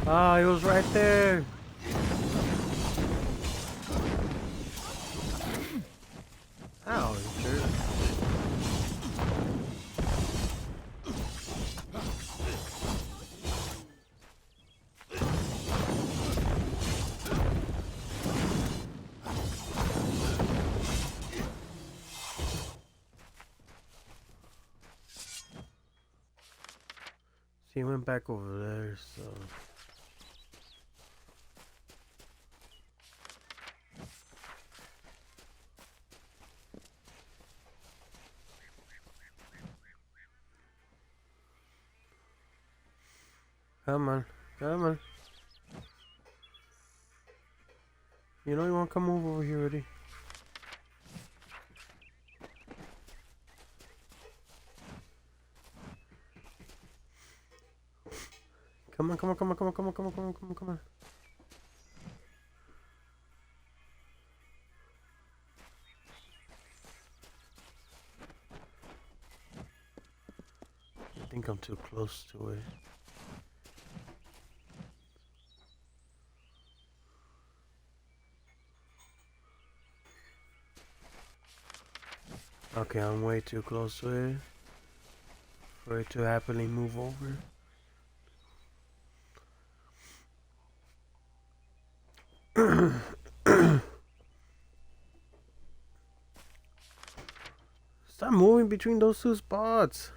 Ah, he was right there. Ow, you jerk. He went back over there, so... Come on, come on. You know you want to come over here already. Come on, come on, come on, come on, come on, come on, come on, come on, come on. I think I'm too close to it. Okay, I'm way too close to it for it to happily move over. Stop moving between those two spots.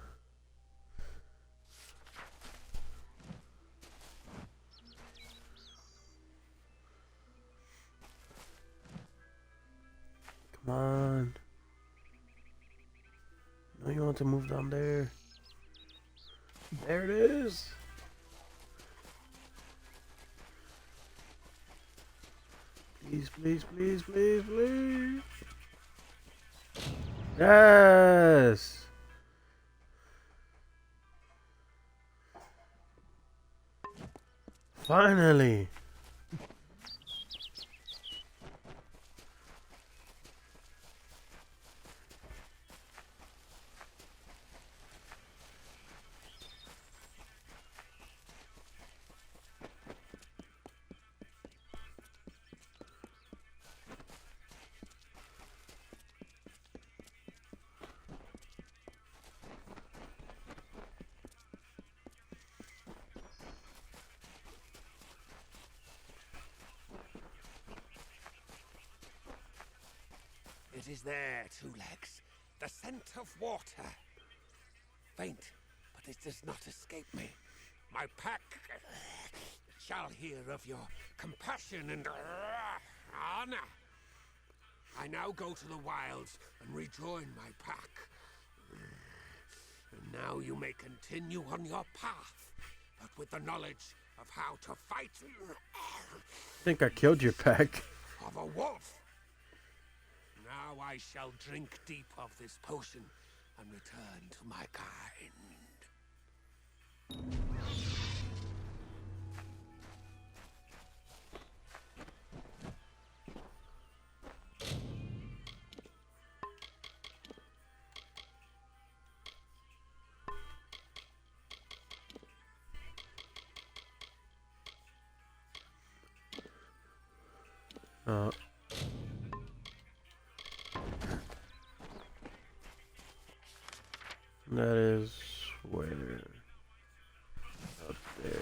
Come on. No, you want to move down there. There it is. Please, please, please, please, please. Yes. Finally. It is there, Two Legs. The scent of water. Faint, but it does not escape me. My pack shall hear of your compassion and honor. I now go to the wilds and rejoin my pack. And now you may continue on your path, but with the knowledge of how to fight. I think I killed your pack. Of a wolf. Now I shall drink deep of this potion and return to my kind. That is where? Up there.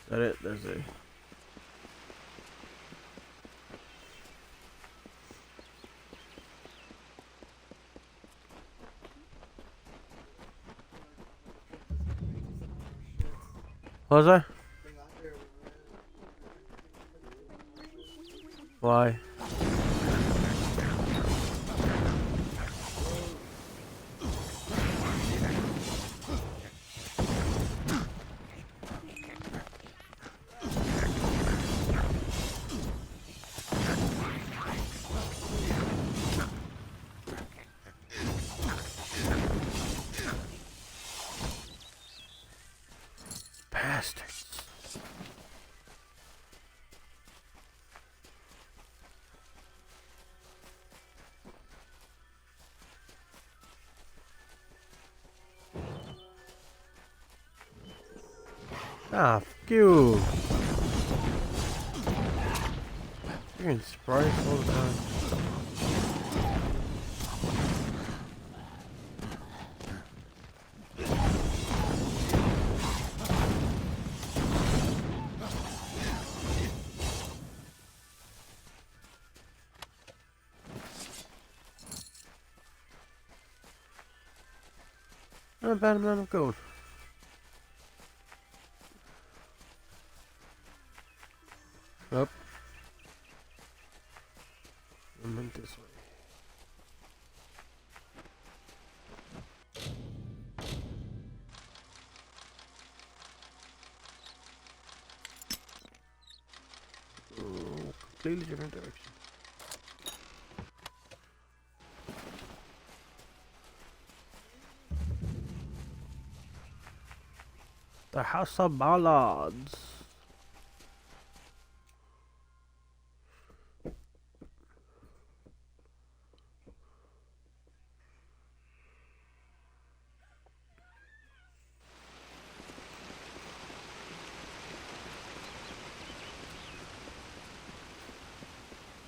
Is that it? That's it. What was that? Why? bastards. Ah, fuck you. Freaking Sprite all the time. Not a bad amount of gold. Up. I went this way. Oh, completely different direction. The House of Ballads.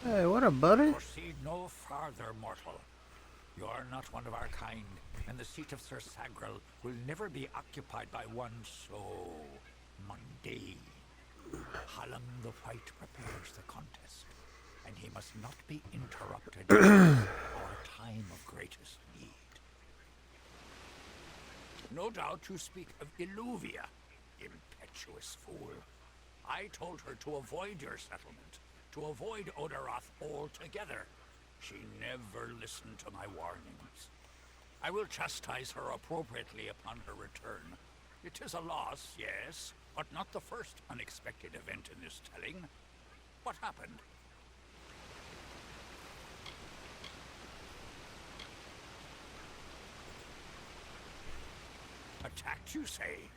Hey, what a buddy. Proceed no farther, mortal. You are not one of our kind, and the seat of Sir Sagrel will never be occupied by one so mundane. Hallam the White prepares the contest, and he must not be interrupted at our time of greatest need. No doubt you speak of Illuvia, impetuous fool. I told her to avoid your settlement, to avoid Odorath altogether. She never listened to my warnings. I will chastise her appropriately upon her return. It is a loss, yes, but not the first unexpected event in this telling. What happened? Attacked, you say?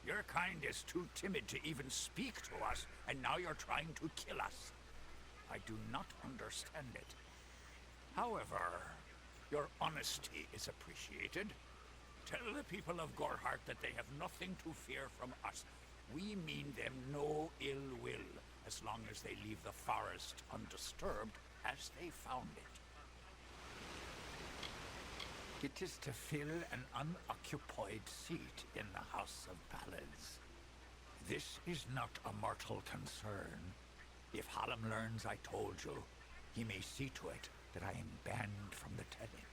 Your kind is too timid to even speak to us, and now you're trying to kill us. I do not understand it. However, your honesty is appreciated. Tell the people of Gorhart that they have nothing to fear from us. We mean them no ill will, as long as they leave the forest undisturbed as they found it. It is to fill an unoccupied seat in the House of Ballads. This is not a mortal concern. If Hallam learns I told you, he may see to it that I am banned from the telling.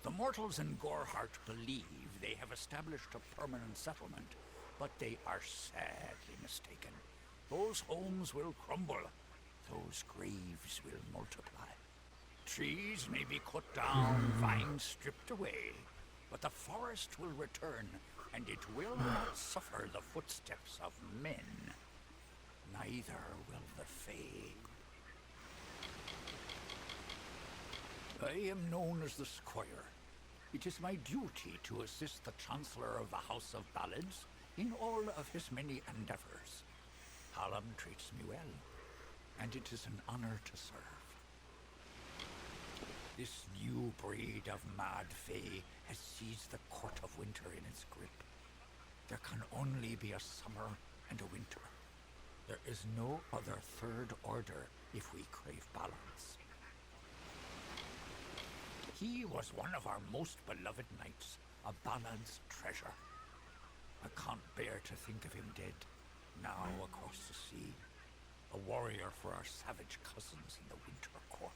The mortals in Gorhart believe they have established a permanent settlement, but they are sadly mistaken. Those homes will crumble. Those graves will multiply. Trees may be cut down, vines stripped away, but the forest will return, and it will not suffer the footsteps of men. Neither will the Fae. I am known as the Squire. It is my duty to assist the Chancellor of the House of Ballads in all of his many endeavors. Hallam treats me well, and it is an honor to serve. This new breed of mad Fae has seized the Court of Winter in its grip. There can only be a summer and a winter. There is no other third order if we crave balance. He was one of our most beloved knights, a Ballad's treasure. I can't bear to think of him dead, now across the sea, a warrior for our savage cousins in the Winter Court.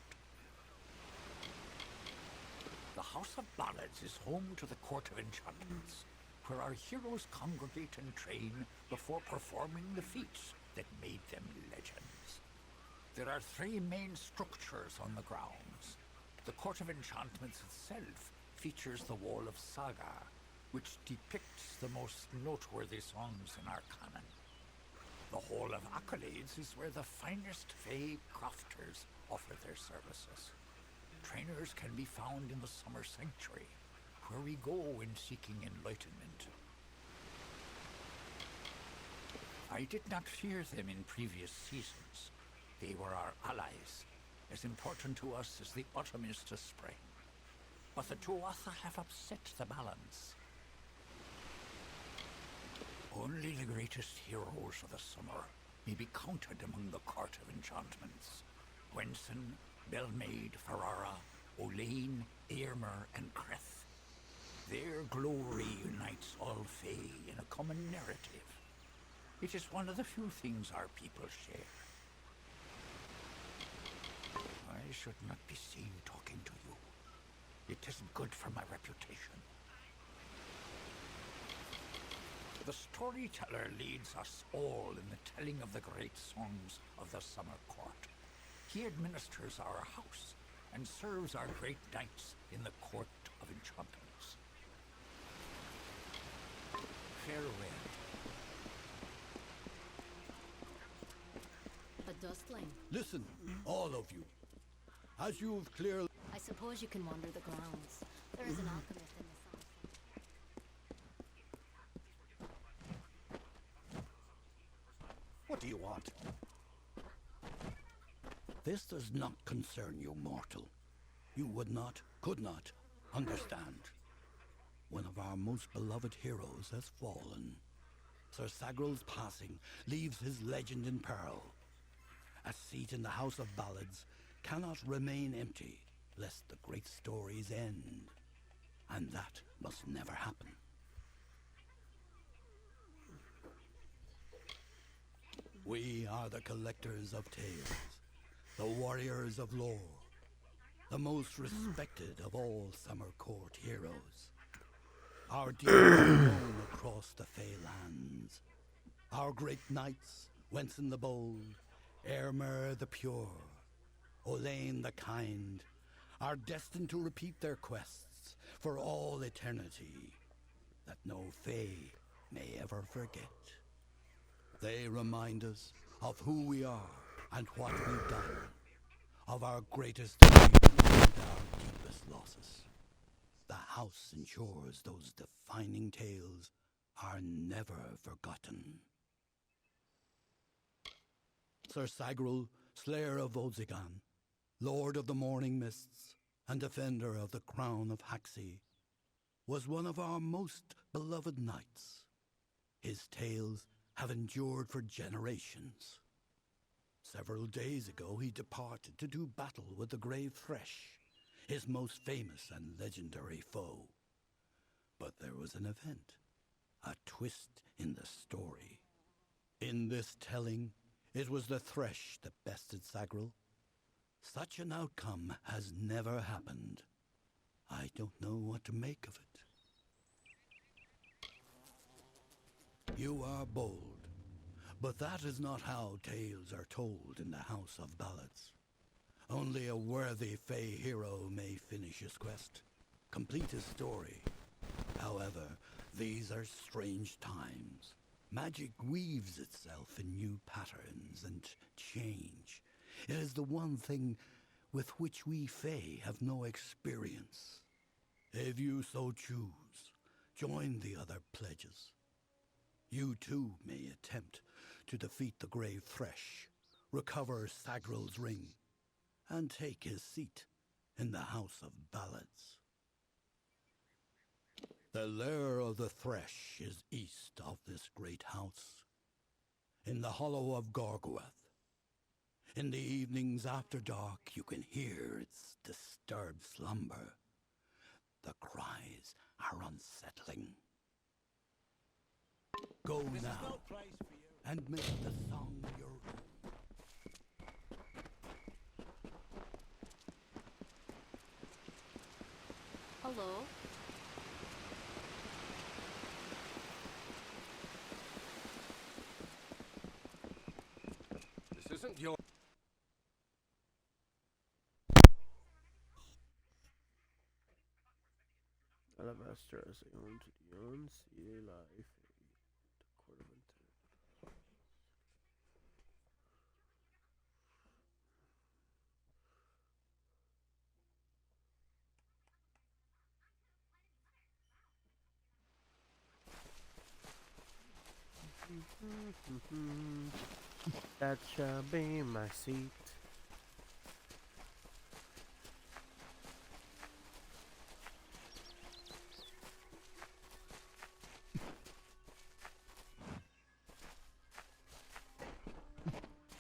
The House of Ballads is home to the Court of Enchantments, where our heroes congregate and train before performing the feats that made them legends. There are 3 main structures on the grounds. The Court of Enchantments itself features the Wall of Saga, which depicts the most noteworthy songs in our canon. The Hall of Accolades is where the finest Fae crafters offer their services. Trainers can be found in the Summer Sanctuary, where we go when seeking enlightenment. I did not fear them in previous seasons. They were our allies, as important to us as the autumn is to spring. But the Tuatha have upset the balance. Only the greatest heroes of the summer may be counted among the court of enchantments. Gwenson, Belmaid, Ferrara, Olaine, Eärmer, and Creth. Their glory unites all Fae in a common narrative. It is one of the few things our people share. I should not be seen talking to you. It isn't good for my reputation. The storyteller leads us all in the telling of the great songs of the Summer Court. He administers our house and serves our great knights in the Court of Enchantments. Farewell. A dustling. Listen, all of you. As you've clearly... I suppose you can wander the grounds. There is an alchemist in the sun. What do you want? This does not concern you, mortal. You would not, could not, understand. One of our most beloved heroes has fallen. Sir Sagral's passing leaves his legend in peril. A seat in the House of Ballads cannot remain empty, lest the great stories end. And that must never happen. We are the collectors of tales, the warriors of lore, the most respected of all Summer Court heroes. Our deeds are known across the Fey lands. Our great knights, Wenson the Bold, Eärmer the Pure, Olaine the Kind, are destined to repeat their quests for all eternity, that no Fey may ever forget. They remind us of who we are and what we've done, of our greatest achievements and our deepest losses. The house ensures those defining tales are never forgotten. Sir Sagral, Slayer of Volzigan, Lord of the Morning Mists, and defender of the Crown of Haxi, was one of our most beloved knights. His tales have endured for generations. Several days ago he departed to do battle with the Grave Thresh, his most famous and legendary foe. But there was an event, a twist in the story. In this telling, it was the Thresh that bested Sagral. Such an outcome has never happened. I don't know what to make of it. You are bold, but that is not how tales are told in the House of Ballads. Only a worthy Fey hero may finish his quest, complete his story. However, these are strange times. Magic weaves itself in new patterns and change. It is the one thing with which we Fey have no experience. If you so choose, join the other pledges. You too may attempt to defeat the Grave Thresh, recover Sagral's ring, and take his seat in the House of Ballads. The lair of the Thresh is east of this great house, in the hollow of Gorgorth. In the evenings after dark, you can hear its disturbed slumber. The cries are unsettling. Go now, and make the song your own. Hello? This isn't your... Alabaster as a home to the unseen life. The Court of Enchantment. That shall be my seat.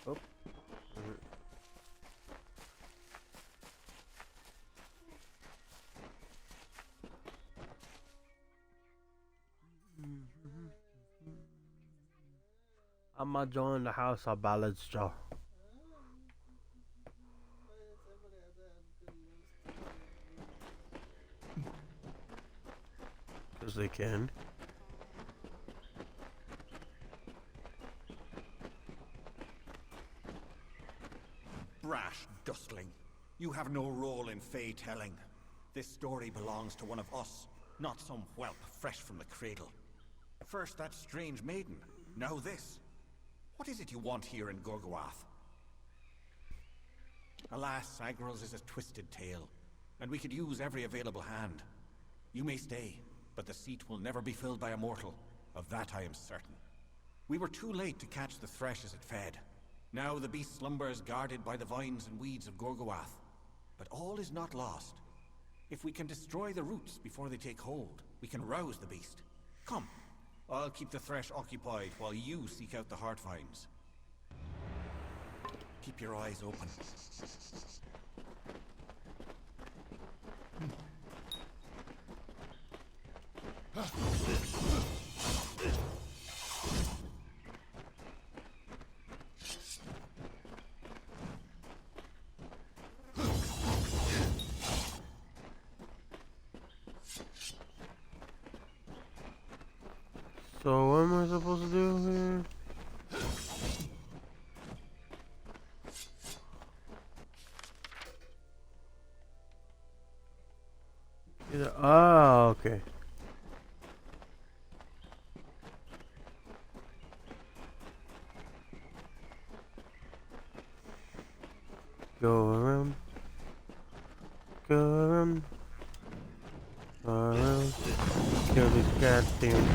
Oh. I'ma join the house of ballads, Joe. Because they can. Brash dustling. You have no role in Fey telling. This story belongs to one of us, not some whelp fresh from the cradle. First that strange maiden, now this. What is it you want here in Gorgoath? Alas, Agrel's is a twisted tale, and we could use every available hand. You may stay, but the seat will never be filled by a mortal. Of that I am certain. We were too late to catch the thresh as it fed. Now the beast slumbers guarded by the vines and weeds of Gorgoath. But all is not lost. If we can destroy the roots before they take hold, we can rouse the beast. Come, I'll keep the thresh occupied while you seek out the heart vines. Keep your eyes open. So what am I supposed to do here? Ah, okay. Go around. Go around. Go around. Kill this goddamn.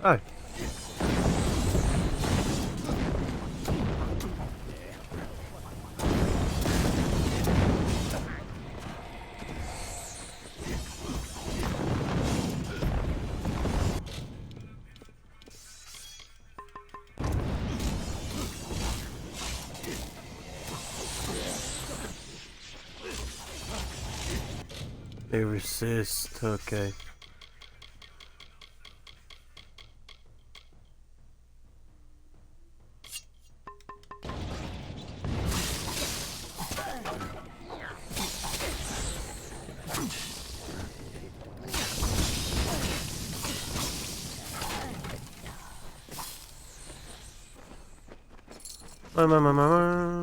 Oh. They resist, okay.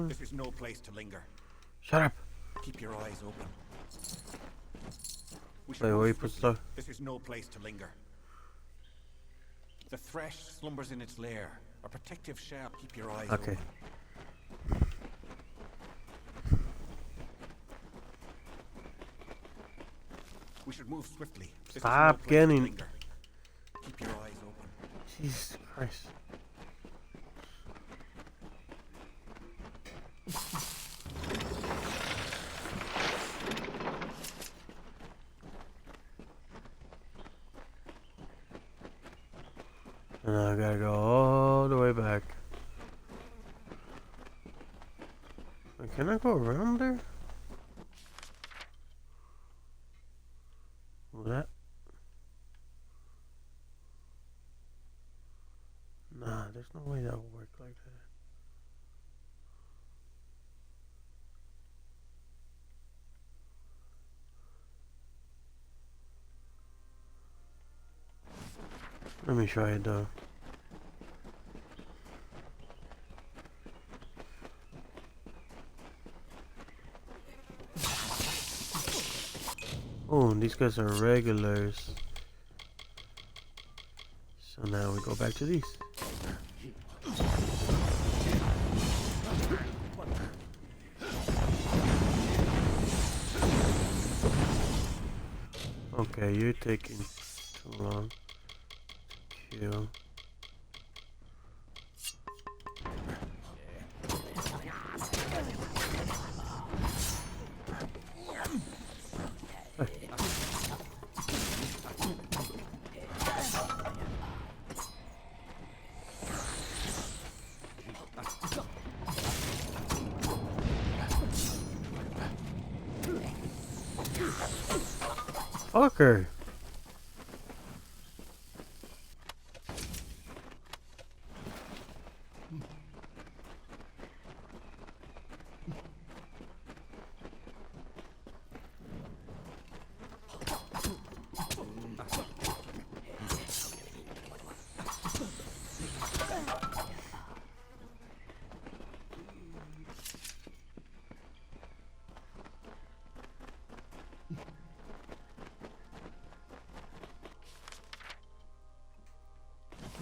This is no place to linger. Shut up. Keep your eyes open. Wait, wait for stuff. This is no place to linger. The thresh slumbers in its lair. A protective shell. Keep your eyes okay. open. We should move swiftly. This Stop is no place getting. to linger. Keep your eyes open. Jesus Christ. And I gotta go all the way back. Wait, can I go around there? Will that? Nah, there's no way that will work like that. Let me try it though. Oh, these guys are regulars. So now we go back to these. Okay, you're taking too long to kill. Fucker.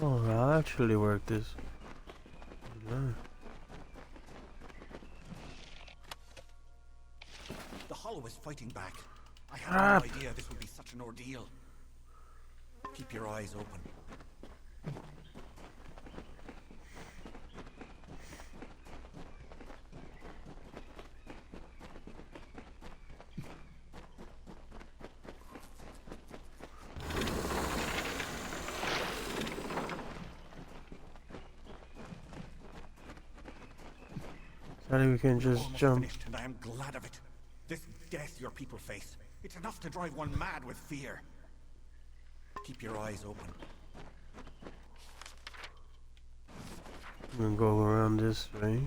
Oh, I actually worked this. The Hollow is fighting back. I had no idea this would be such an ordeal. Keep your eyes open. Sadly, we can just Almost jump. finished, and I am glad of it. This death your people face, it's enough to drive one mad with fear. Keep your eyes open. I'm gonna go around this way.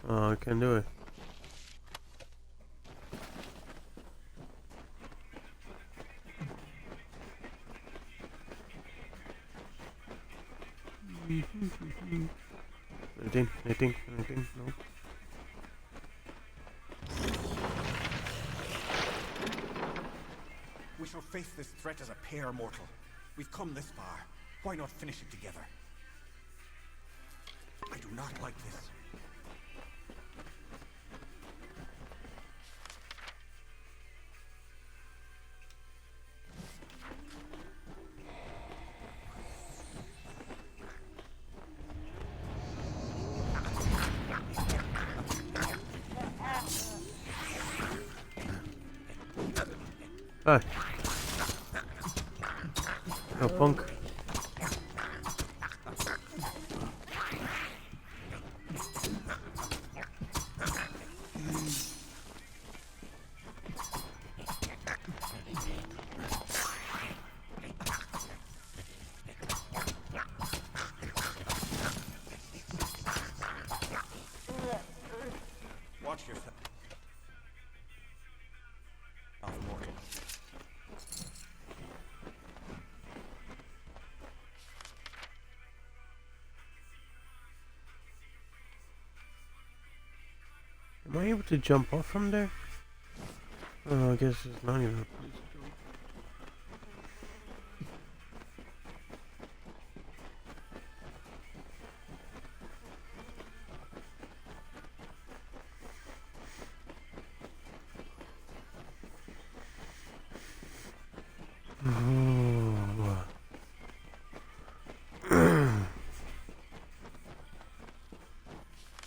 Oh, I can do it. Anything, no. We shall face this threat as a pair, mortal. We've come this far. Why not finish it together? I do not like this. Hi. No punk. Watch yourself. Off mortal. Am I able to jump off from there? Oh, I guess it's not even a place to jump.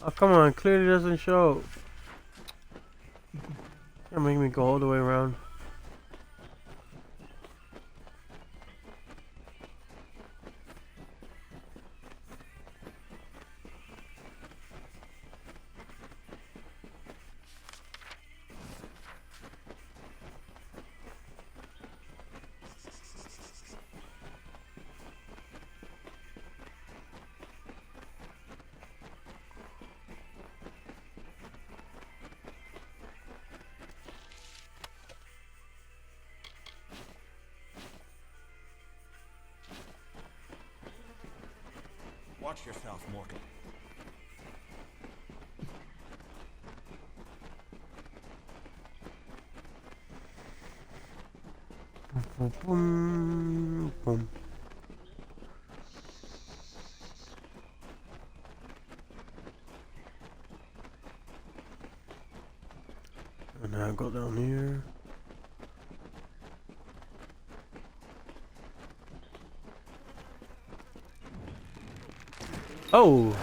Oh, come on, clearly doesn't show. You're making me go all the way around. Watch yourself, mortal. Boom, boom. And now go down here. Oh!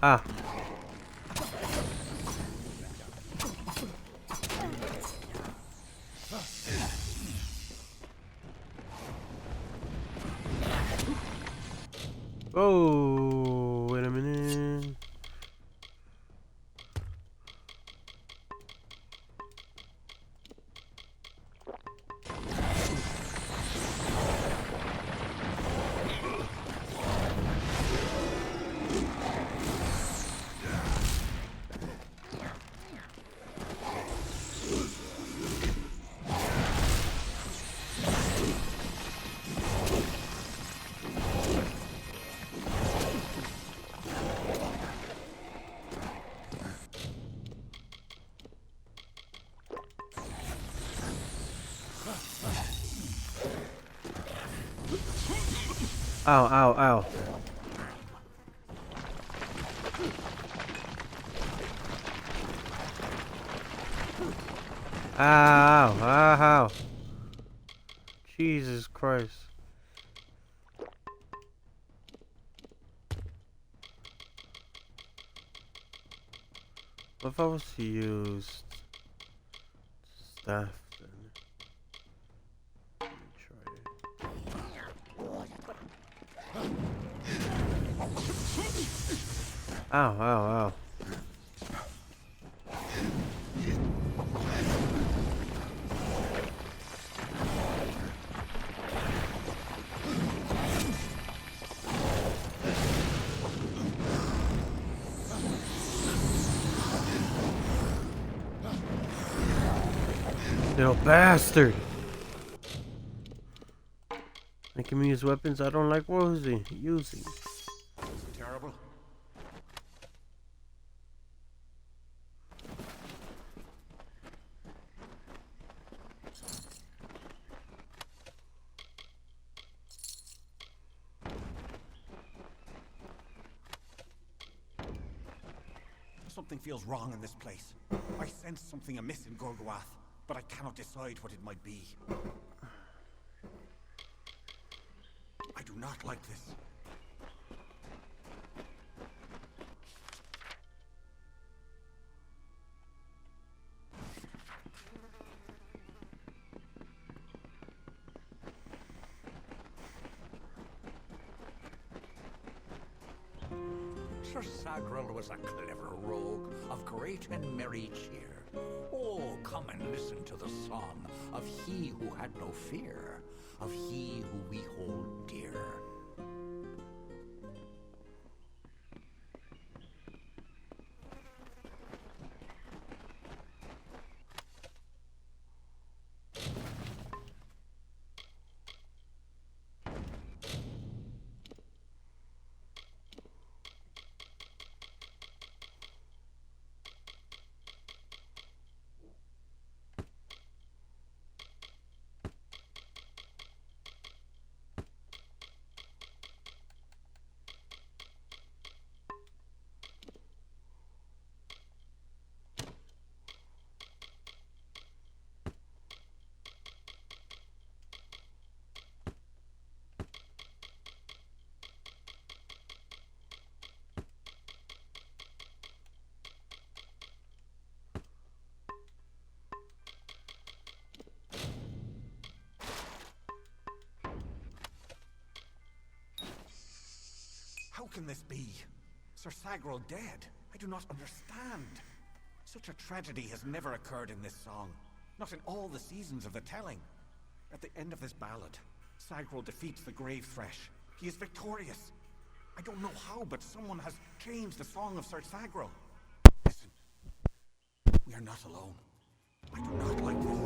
Ah. Oh, wait a minute. Ow, ow, ow. Ow, ow. Jesus Christ. What if I was to use staff then? Let me try it. Ow, ow, ow. Little bastard! Making me use weapons I don't like using. Terrible. Something feels wrong in this place. I sense something amiss in Gorgoath, but I cannot decide what it might be. I do not like this. Sir Sagrel was a clever rogue of great and merry cheer. Oh, come and listen to the song of he who had no fear, of he who we hold dear. How can this be? Sir Sagrel dead? I do not understand. Such a tragedy has never occurred in this song. Not in all the seasons of the telling. At the end of this ballad, Sagrel defeats the Grave Thresh. He is victorious. I don't know how, but someone has changed the song of Sir Sagrel. Listen. We are not alone. I do not like this.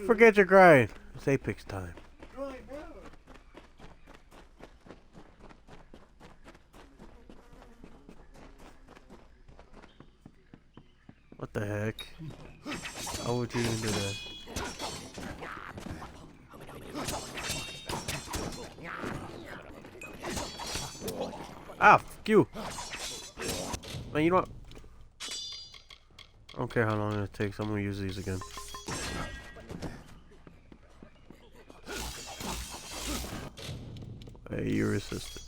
Forget your grind. It's Apex time. What the heck? How would you even do that? Ah, fuck you! Man, you know what? I don't care how long it takes. I'm gonna use these again. Hey, you're assistant.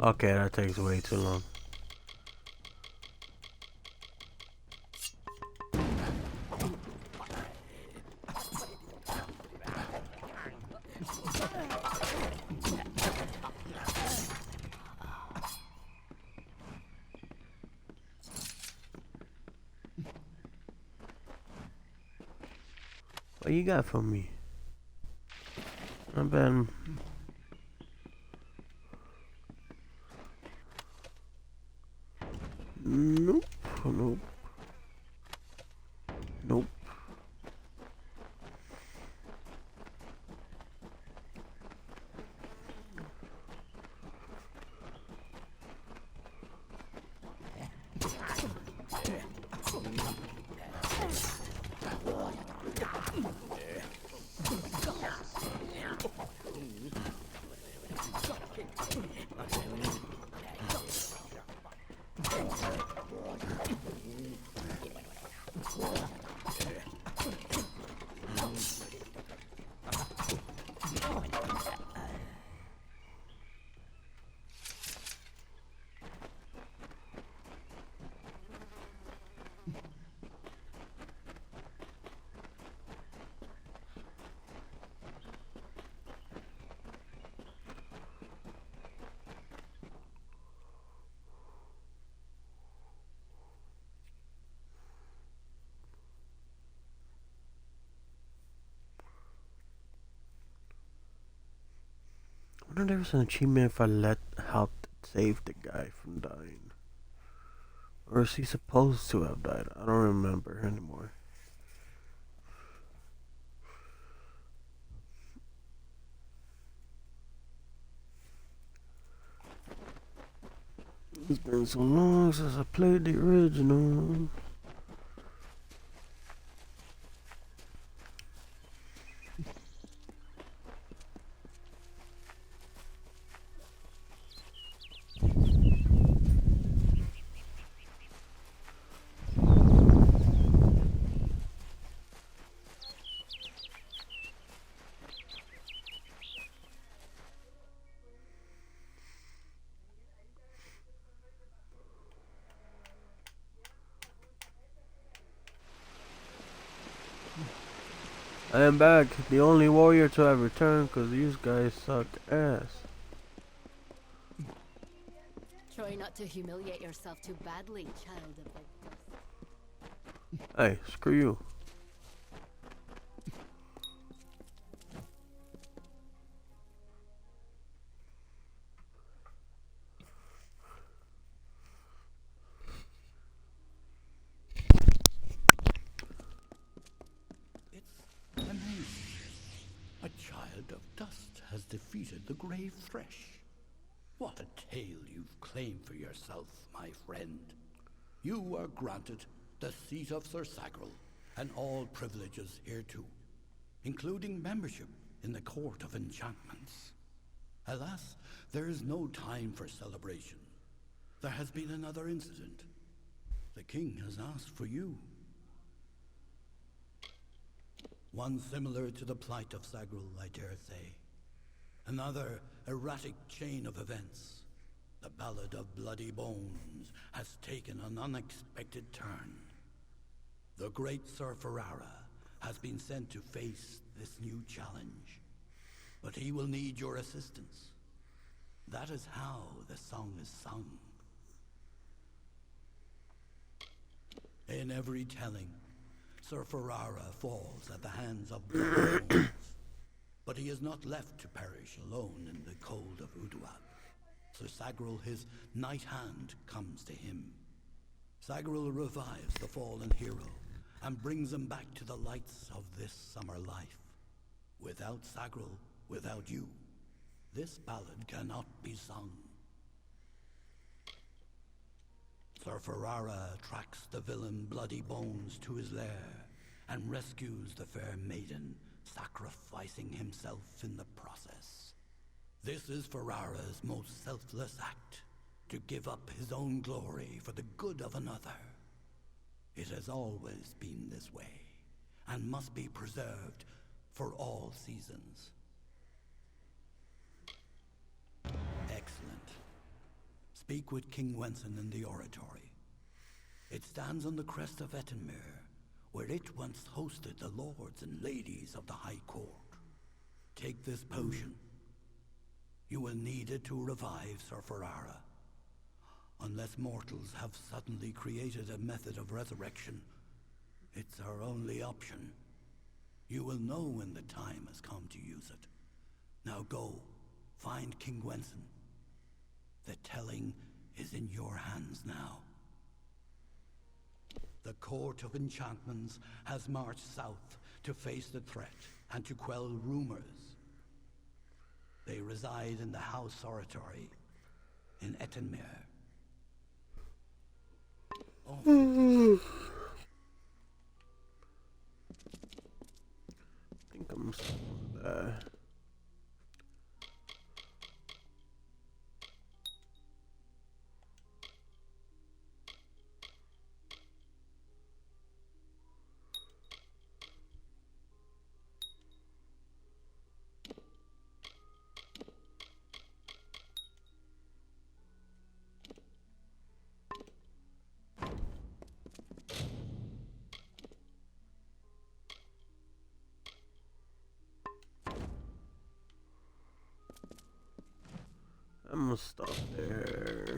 Okay, that takes way too long. What you got for me? Not bad. Nope. Nope. Nope. wonder if there's an achievement if I helped save the guy from dying. Or is he supposed to have died? I don't remember anymore. It's been so long since I played the original. I am back, the only warrior to have returned because these guys suck ass. Try not to humiliate yourself too badly, child of the dust. Hey, screw you. A child of dust has defeated the grave thresh. What a tale you've claimed for yourself, my friend. You are granted the seat of Sir Sagril and all privileges hereto, including membership in the Court of Enchantments. Alas, there is no time for celebration. There has been another incident. The king has asked for you. One similar to the plight of Sagril, I dare say. Another erratic chain of events. The Ballad of Bloody Bones has taken an unexpected turn. The great Sir Ferrara has been sent to face this new challenge. But he will need your assistance. That is how the song is sung. In every telling, Sir Ferrara falls at the hands of Bloody Bones. But he is not left to perish alone in the cold of Uduak. Sir Sagril, his knight hand, comes to him. Sagril revives the fallen hero and brings him back to the lights of this summer life. Without Sagril, without you, this ballad cannot be sung. Sir Ferrara tracks the villain Bloody Bones to his lair and rescues the fair maiden, sacrificing himself in the process. This is Ferrara's most selfless act, to give up his own glory for the good of another. It has always been this way, and must be preserved for all seasons. Excellent. Speak with King Wenson in the oratory. It stands on the crest of Ettenmere, where it once hosted the lords and ladies of the High Court. Take this potion. You will need it to revive Sir Ferrara. Unless mortals have suddenly created a method of resurrection, it's our only option. You will know when the time has come to use it. Now go, find King Wenson. The telling is in your hands now. The Court of Enchantments has marched south to face the threat and to quell rumors. They reside in the House Oratory in Ettenmere. I think I'm still I'm gonna stop there.